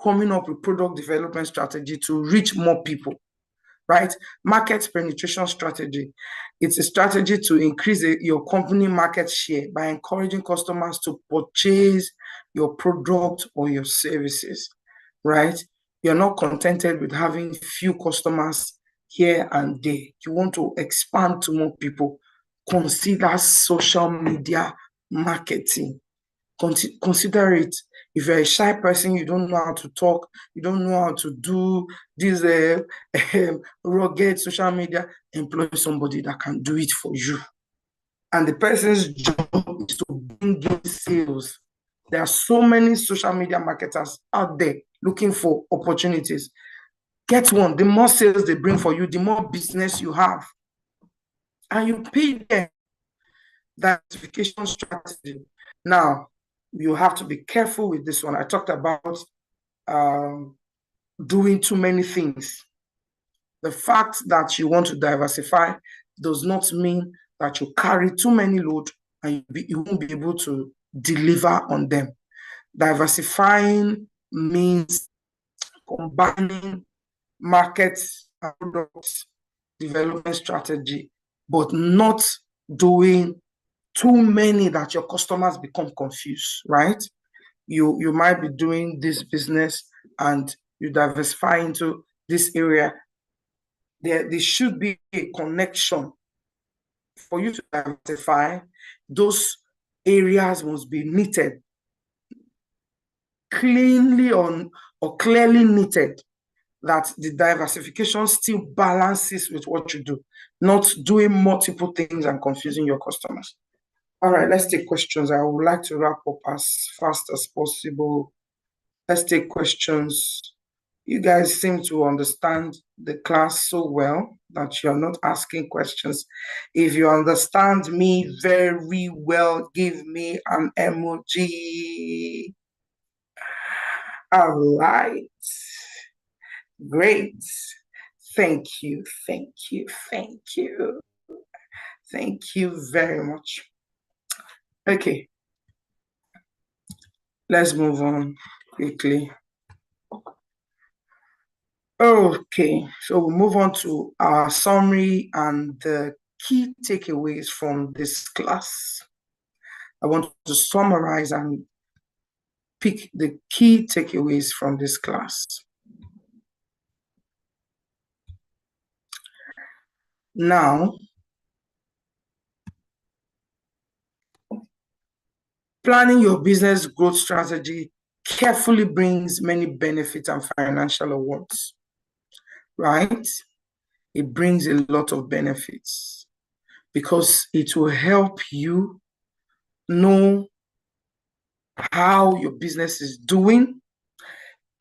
coming up with product development strategy to reach more people, right? Market penetration strategy. It's a strategy to increase your company market share by encouraging customers to purchase your product or your services, right? You're not contented with having few customers here and there. You want to expand to more people. Consider social media marketing. Consider it. If you're a shy person, you don't know how to talk, you don't know how to do this rugged social media, employ somebody that can do it for you. And the person's job is to bring in sales. There are so many social media marketers out there looking for opportunities. Get one. The more sales they bring for you, the more business you have. And you pay them. Diversification strategy. Now, you have to be careful with this one. I talked about doing too many things. The fact that you want to diversify does not mean that you carry too many loads and you won't be able to deliver on them. Diversifying means combining markets and products development strategy, but not doing too many that your customers become confused, right? You might be doing this business and you diversify into this area. There should be a connection. For you to diversify, those areas must be knitted cleanly or clearly knitted, that the diversification still balances with what you do, not doing multiple things and confusing your customers. All right, let's take questions. I would like to wrap up as fast as possible. Let's take questions. You guys seem to understand the class so well that you're not asking questions. If you understand me very well, give me an emoji. All right. Great. Thank you, thank you, thank you. Thank you very much. Okay. Let's move on quickly. Okay, so we'll move on to our summary and the key takeaways from this class. I want to summarize and pick the key takeaways from this class. Now, planning your business growth strategy carefully brings many benefits and financial rewards, right? It brings a lot of benefits because it will help you know how your business is doing.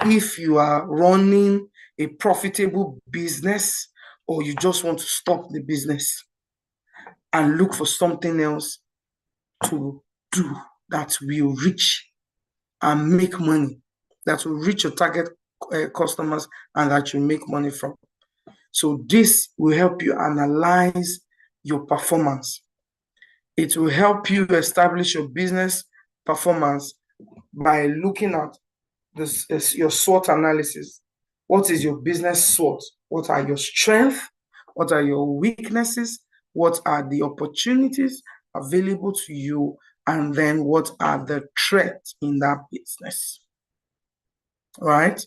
If you are running a profitable business or you just want to stop the business and look for something else to do that will reach and make money, that will reach your target customers and that you make money from. So this will help you analyze your performance. It will help you establish your business performance by looking at this, your SWOT analysis. What is your business SWOT? What are your strengths? What are your weaknesses? What are the opportunities available to you? And then what are the threats in that business? All right?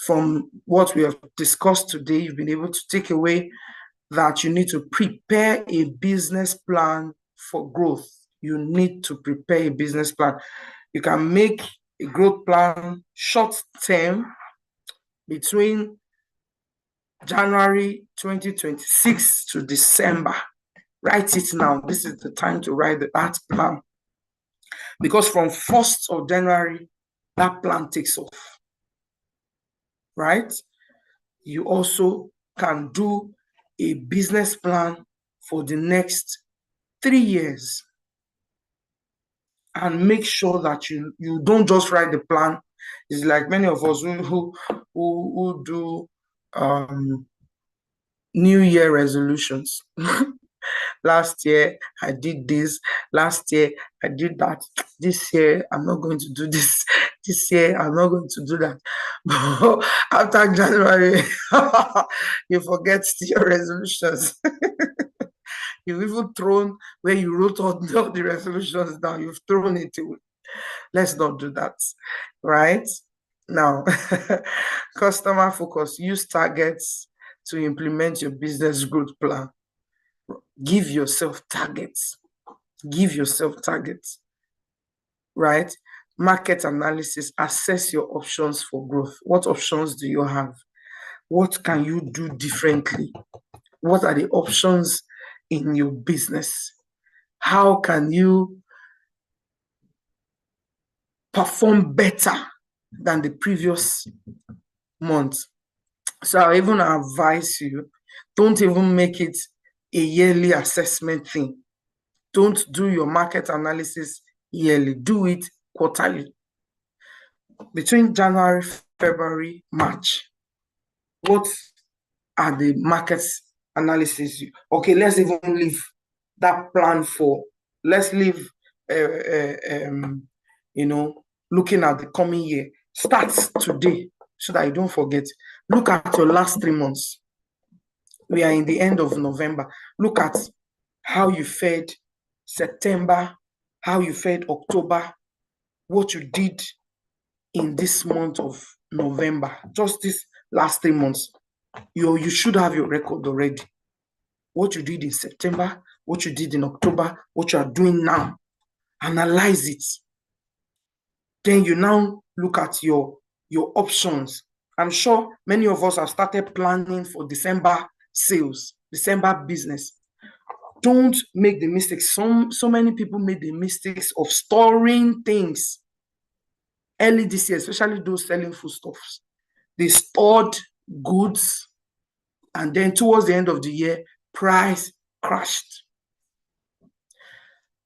From what we have discussed today, you've been able to take away that you need to prepare a business plan for growth. You need to prepare a business plan. You can make a growth plan short term between January 2026 to December. Write it now. This is the time to write that plan. Because from 1st of January, that plan takes off. Right? You also can do a business plan for the next 3 years. And make sure that you don't just write the plan. It's like many of us who do New Year resolutions. Last year I did this. Last year I did that. This year I'm not going to do this. This year I'm not going to do that. But after January, you forget your resolutions. You've even thrown where you wrote all the resolutions down. You've thrown it away. Let's not do that, right? Now, customer focus. Use targets to implement your business growth plan. Give yourself targets. Give yourself targets, right? Market analysis. Assess your options for growth. What options do you have? What can you do differently? What are the options in your business? How can you perform better than the previous month? So I even advise you, don't even make it a yearly assessment thing. Don't do your market analysis yearly. Do it quarterly. Between January, February, March, what are the market analysis? Okay, let's even leave that plan for, let's leave, looking at the coming year. Start today so that you don't forget. Look at your last 3 months. We are in the end of November. Look at how you fared September, how you fared October, what you did in this month of November, just this last 3 months. You should have your record already. What you did in September, what you did in October, what you are doing now. Analyze it. Then you now look at your options. I'm sure many of us have started planning for December sales, December business. Don't make the mistakes. So many people made the mistakes of storing things early this year, especially those selling foodstuffs. They stored goods, and then towards the end of the year, price crashed.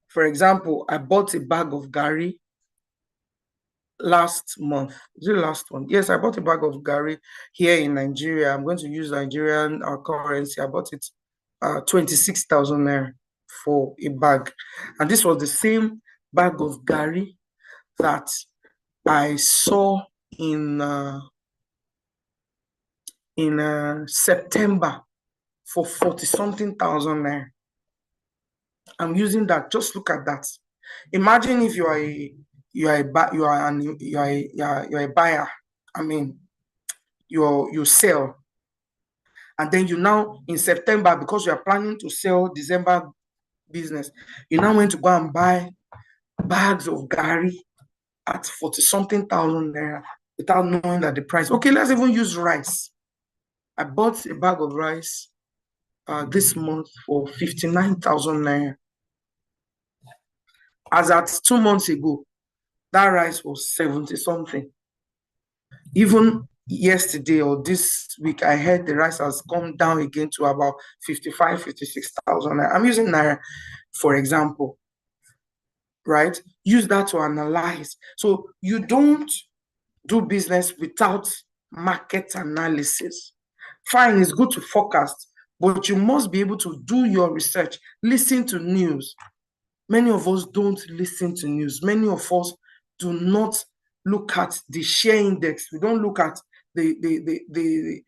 For example, I bought a bag of garri last month. Is it last one? Yes, I bought a bag of garri here in Nigeria. I'm going to use Nigerian currency. I bought it 26,000 naira for a bag. And this was the same bag of garri that I saw in September for 40-something thousand naira. I'm using that. Just look at that. Imagine if you are a buyer. I mean, you sell, and then you now in September, because you are planning to sell December business, you now went to go and buy bags of garri at 40-something thousand naira without knowing that the price. Okay, let's even use rice. I bought a bag of rice this month for 59,000 naira. As at 2 months ago, that rice was 70-something. Even yesterday or this week, I heard the rice has come down again to about 55, 56,000. I'm using naira, for example, right? Use that to analyze. So you don't do business without market analysis. Fine, it's good to forecast, but you must be able to do your research, listen to news. Many of us don't listen to news. Many of us do not look at the share index. We don't look at the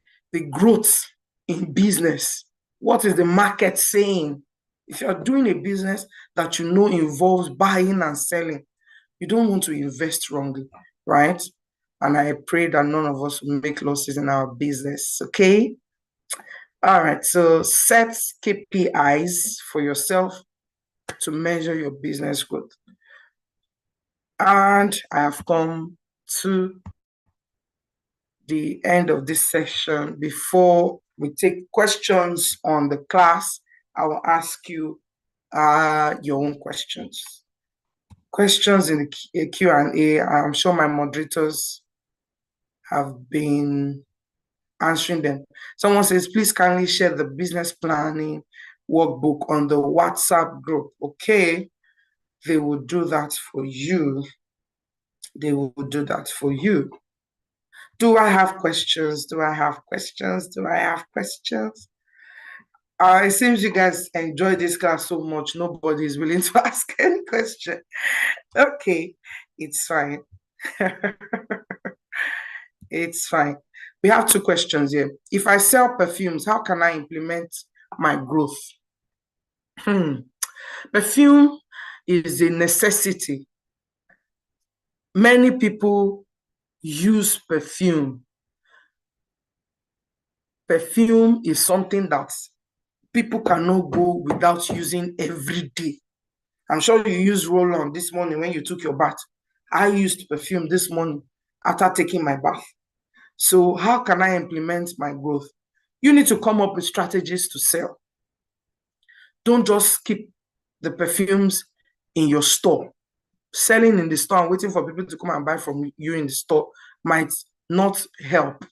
growth in business. What is the market saying? If you're doing a business that you know involves buying and selling, you don't want to invest wrongly, right? And I pray that none of us will make losses in our business, okay? All right, so set KPIs for yourself to measure your business growth. And I have come to the end of this session. Before we take questions on the class, I will ask you your own questions. Questions in the Q&A. I'm sure my moderators have been answering them. Someone says, please kindly share the business planning workbook on the WhatsApp group. Okay, they will do that for you. They will do that for you. Do I have questions? Do I have questions? Do I have questions? It seems you guys enjoy this class so much. Nobody is willing to ask any question. Okay, it's fine. It's fine. We have two questions here. If I sell perfumes, how can I implement my growth? Perfume is a necessity. Many people use perfume. Perfume is something that people cannot go without using every day. I'm sure you used roll-on this morning when you took your bath. I used perfume this morning after taking my bath. So how can I implement my growth? You need to come up with strategies to sell. Don't just keep the perfumes in your store. Selling in the store and waiting for people to come and buy from you in the store might not help.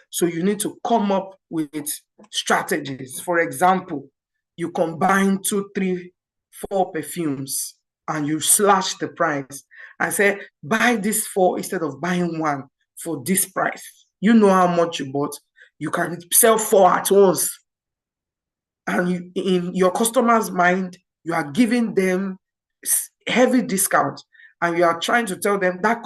So you need to come up with strategies. For example, you combine 2, 3, 4 perfumes and you slash the price and say, buy this 4 instead of buying 1 for this price. You know how much you bought. You can sell 4 at once. And in your customer's mind, you are giving them heavy discount and you are trying to tell them that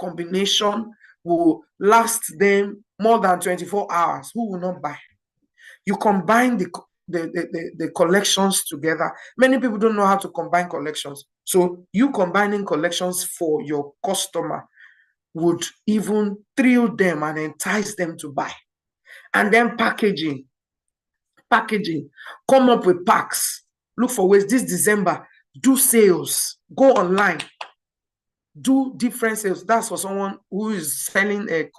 combination will last them more than 24 hours. Who will not buy? You combine the collections together. Many people don't know how to combine collections. So you combining collections for your customer would even thrill them and entice them to buy. And then packaging. Come up with packs. Look for ways. This December, do sales. Go online. Do different sales. That's for someone who is selling a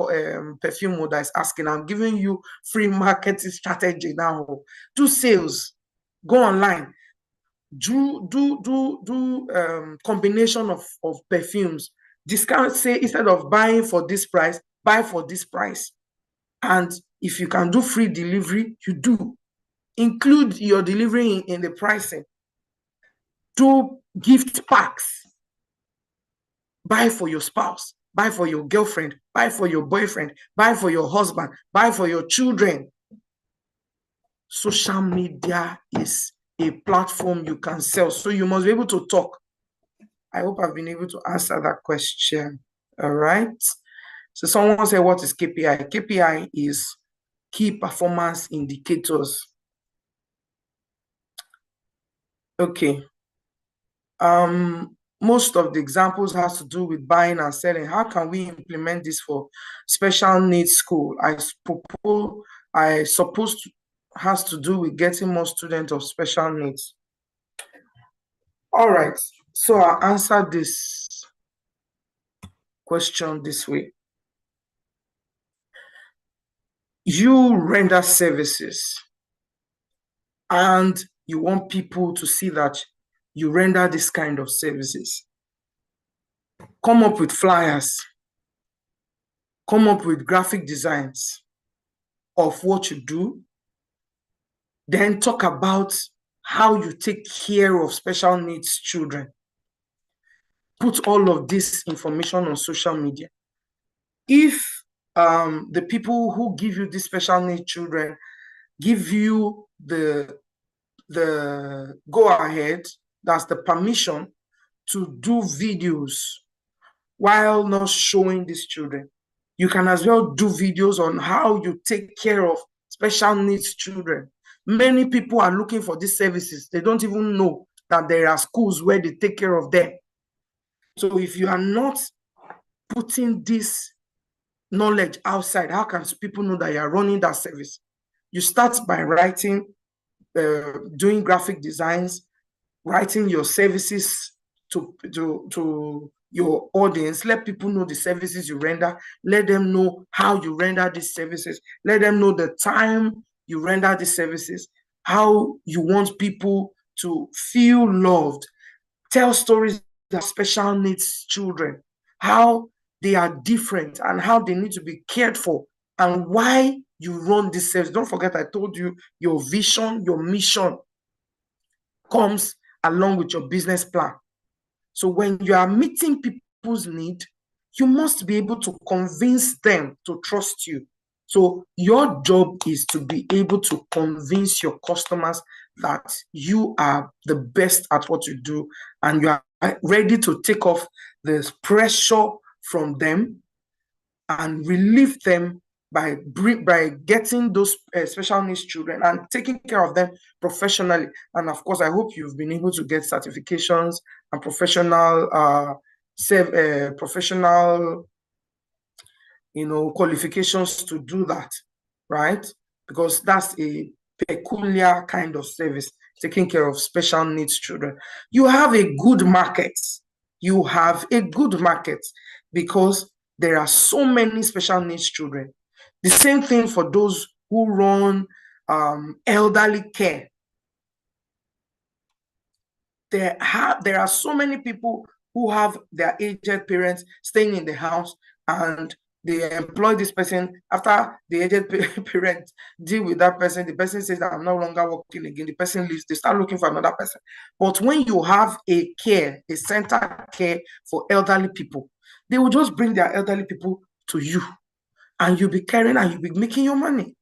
perfume that is asking. I'm giving you free marketing strategy now. Do sales. Go online. Do combination of perfumes. Discount, say instead of buying for this price, buy for this price. And if you can do free delivery, you do. Include your delivery in the pricing. Do gift packs. Buy for your spouse, buy for your girlfriend, buy for your boyfriend, buy for your husband, buy for your children. Social media is a platform you can sell, so you must be able to talk. I hope I've been able to answer that question. All right. So someone said, what is KPI? KPI is key performance indicators. Okay. Most of the examples has to do with buying and selling. How can we implement this for special needs school? I suppose has to do with getting more students of special needs. All right, so I'll answer this question this way. You render services and you want people to see that you render this kind of services. Come up with flyers. Come up with graphic designs of what you do. Then talk about how you take care of special needs children. Put all of this information on social media. If the people who give you these special needs children give you the go ahead, that's the permission to do videos while not showing these children, you can as well do videos on how you take care of special needs children. Many people are looking for these services. They don't even know that there are schools where they take care of them. So if you are not putting this knowledge outside, how can people know that you are running that service? You start by writing, doing graphic designs, writing your services to your audience, let people know the services you render, let them know how you render these services, let them know the time you render these services, how you want people to feel loved. Tell stories that special needs children, how they are different and how they need to be cared for, and why you run this service. Don't forget, I told you your vision, your mission comes along with your business plan. So when you are meeting people's need, you must be able to convince them to trust you. So your job is to be able to convince your customers that you are the best at what you do and you are ready to take off the pressure from them and relieve them by getting those special needs children and taking care of them professionally. And of course, I hope you've been able to get certifications and professional qualifications to do that, right? Because that's a peculiar kind of service, taking care of special needs children. You have a good market. You have a good market because there are so many special needs children. The same thing for those who run elderly care. There are so many people who have their aged parents staying in the house, and they employ this person. After the aged parent deal with that person, the person says that I'm no longer working again. The person leaves, they start looking for another person. But when you have a center care for elderly people, they will just bring their elderly people to you, and you'll be caring and you'll be making your money.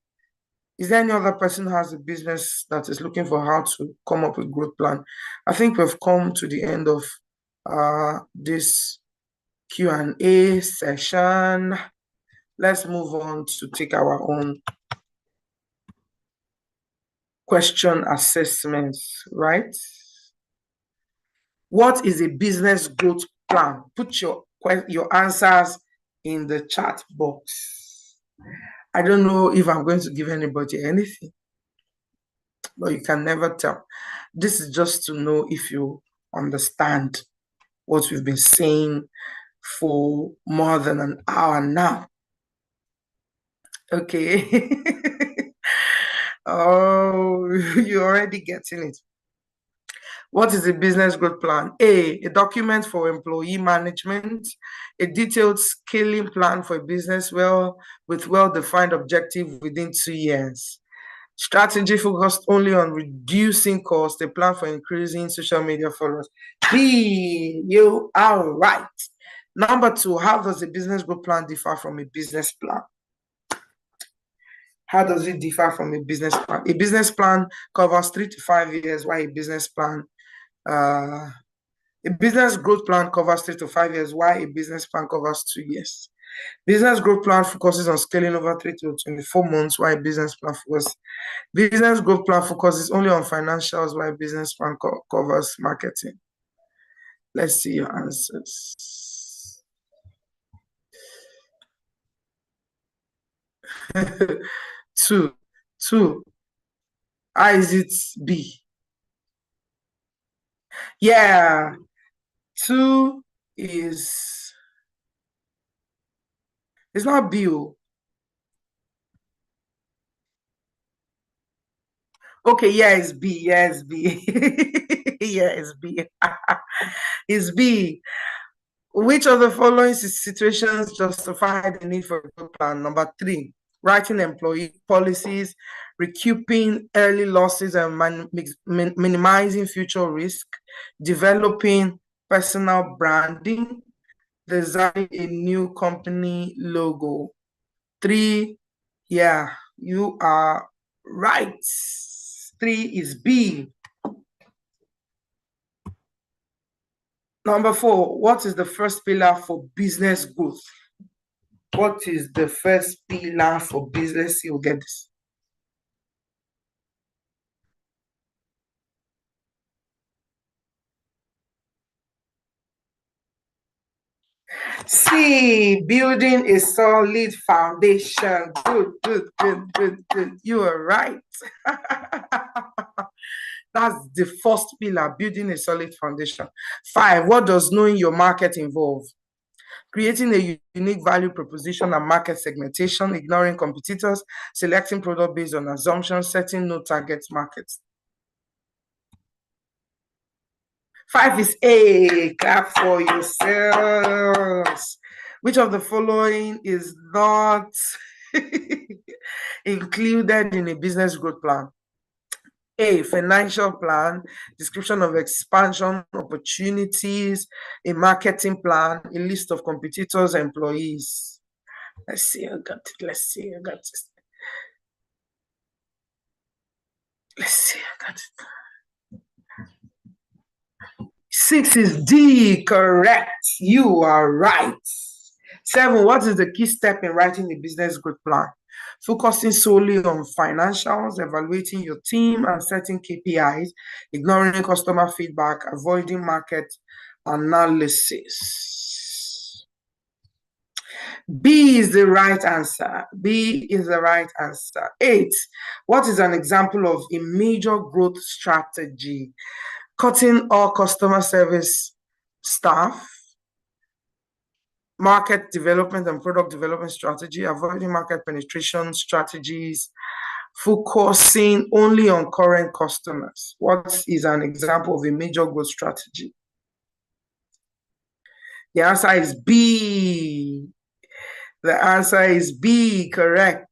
Is there any other person who has a business that is looking for how to come up with growth plan? I think we've come to the end of this Q&A session. Let's move on to take our own question assessments, right? What is a business growth plan? Put your answers in the chat box. I don't know if I'm going to give anybody anything, but you can never tell. This is just to know if you understand what we've been saying for more than an hour now. Okay. Oh, you're already getting it. What is a business growth plan? A document for employee management, a detailed scaling plan for a business with well-defined objective within 2 years. Strategy focused only on reducing cost, a plan for increasing social media followers. B, you are right. Number 2, how does a business growth plan differ from a business plan? How does it differ from a business plan? A business plan covers 3 to 5 years, while a business growth plan covers 3 to 5 years, while a business plan covers 2 years. Business growth plan focuses on scaling over 3 to 24 months, while business growth plan focuses only on financials, while business plan covers marketing. Let's see your answers. Two. How is it B? Yeah. 2 is, it's not B. Okay, yeah, it's B. Yeah, it's B. Yeah, it's B. It's B. Which of the following situations justify the need for a growth plan? Number 3, writing employee policies, recouping early losses and minimizing future risk, developing personal branding, designing a new company logo. 3, yeah, you are right. 3 is B. Number 4, what is the first pillar for business growth? What is the first pillar for business? You'll get this. C, building a solid foundation. Good. You are right. That's the first pillar, building a solid foundation. 5, what does knowing your market involve? Creating a unique value proposition and market segmentation, ignoring competitors, selecting product based on assumptions, setting no target markets. 5 is A, clap for yourselves. Which of the following is not included in a business growth plan? A, financial plan, description of expansion opportunities, a marketing plan, a list of competitors, employees. Let's see, I got it. Let's see, I got it. Let's see, I got it. 6 is D, correct. You are right. 7, what is the key step in writing a business growth plan? Focusing solely on financials, evaluating your team and setting KPIs, ignoring customer feedback, avoiding market analysis. B is the right answer. B is the right answer. 8, what is an example of a major growth strategy? Cutting all customer service staff, market development and product development strategy, avoiding market penetration strategies, focusing only on current customers. What is an example of a major growth strategy? The answer is B. The answer is B, correct.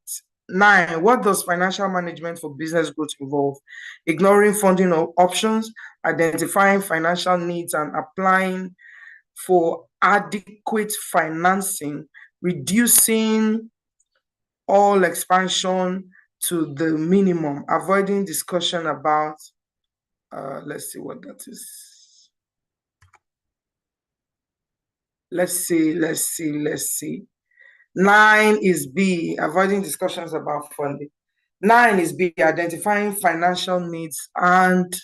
9, what does financial management for business growth involve? Ignoring funding options, identifying financial needs and applying for adequate financing, reducing all expansion to the minimum, avoiding discussion about, let's see what that is. Let's see. 9 is B, avoiding discussions about funding. 9 is B, identifying financial needs and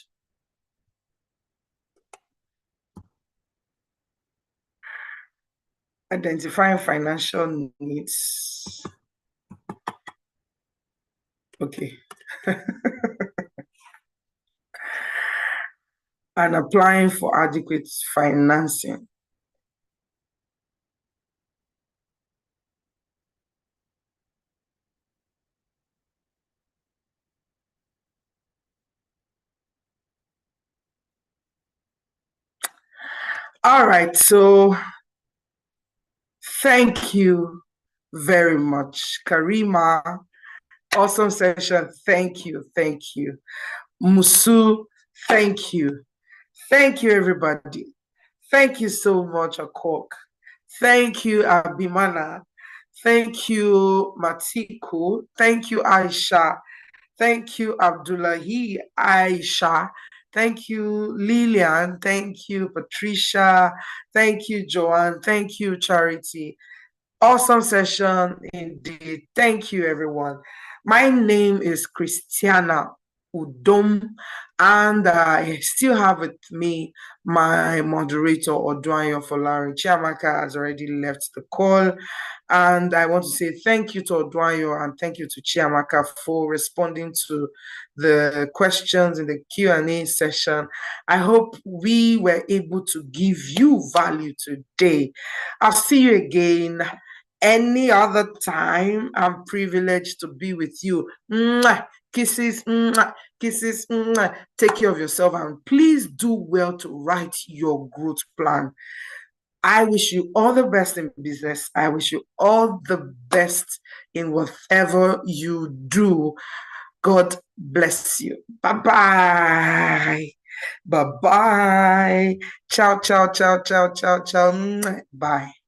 identifying financial needs. Okay. And applying for adequate financing. All right, so thank you very much, Karima. Awesome session. Thank you. Musu, thank you. Thank you, everybody. Thank you so much, Akok. Thank you, Abimana. Thank you, Matiku. Thank you, Aisha. Thank you, Abdullahi, Aisha. Thank you, Lillian. Thank you, Patricia. Thank you, Joanne. Thank you, Charity. Awesome session indeed. Thank you, everyone. My name is Christiana Udom, and I still have with me my moderator, Oduayo Folari. Chiamaka has already left the call, and I want to say thank you to Oduayo and thank you to Chiamaka for responding to the questions in the Q&A session. I hope we were able to give you value today. I'll see you again any other time. I'm privileged to be with you. Mwah. Kisses, mwah. Kisses, mwah. Take care of yourself and please do well to write your growth plan. I wish you all the best in business. I wish you all the best in whatever you do. God bless you. Bye-bye. Bye-bye. Ciao, ciao, ciao, ciao, ciao, ciao. Bye.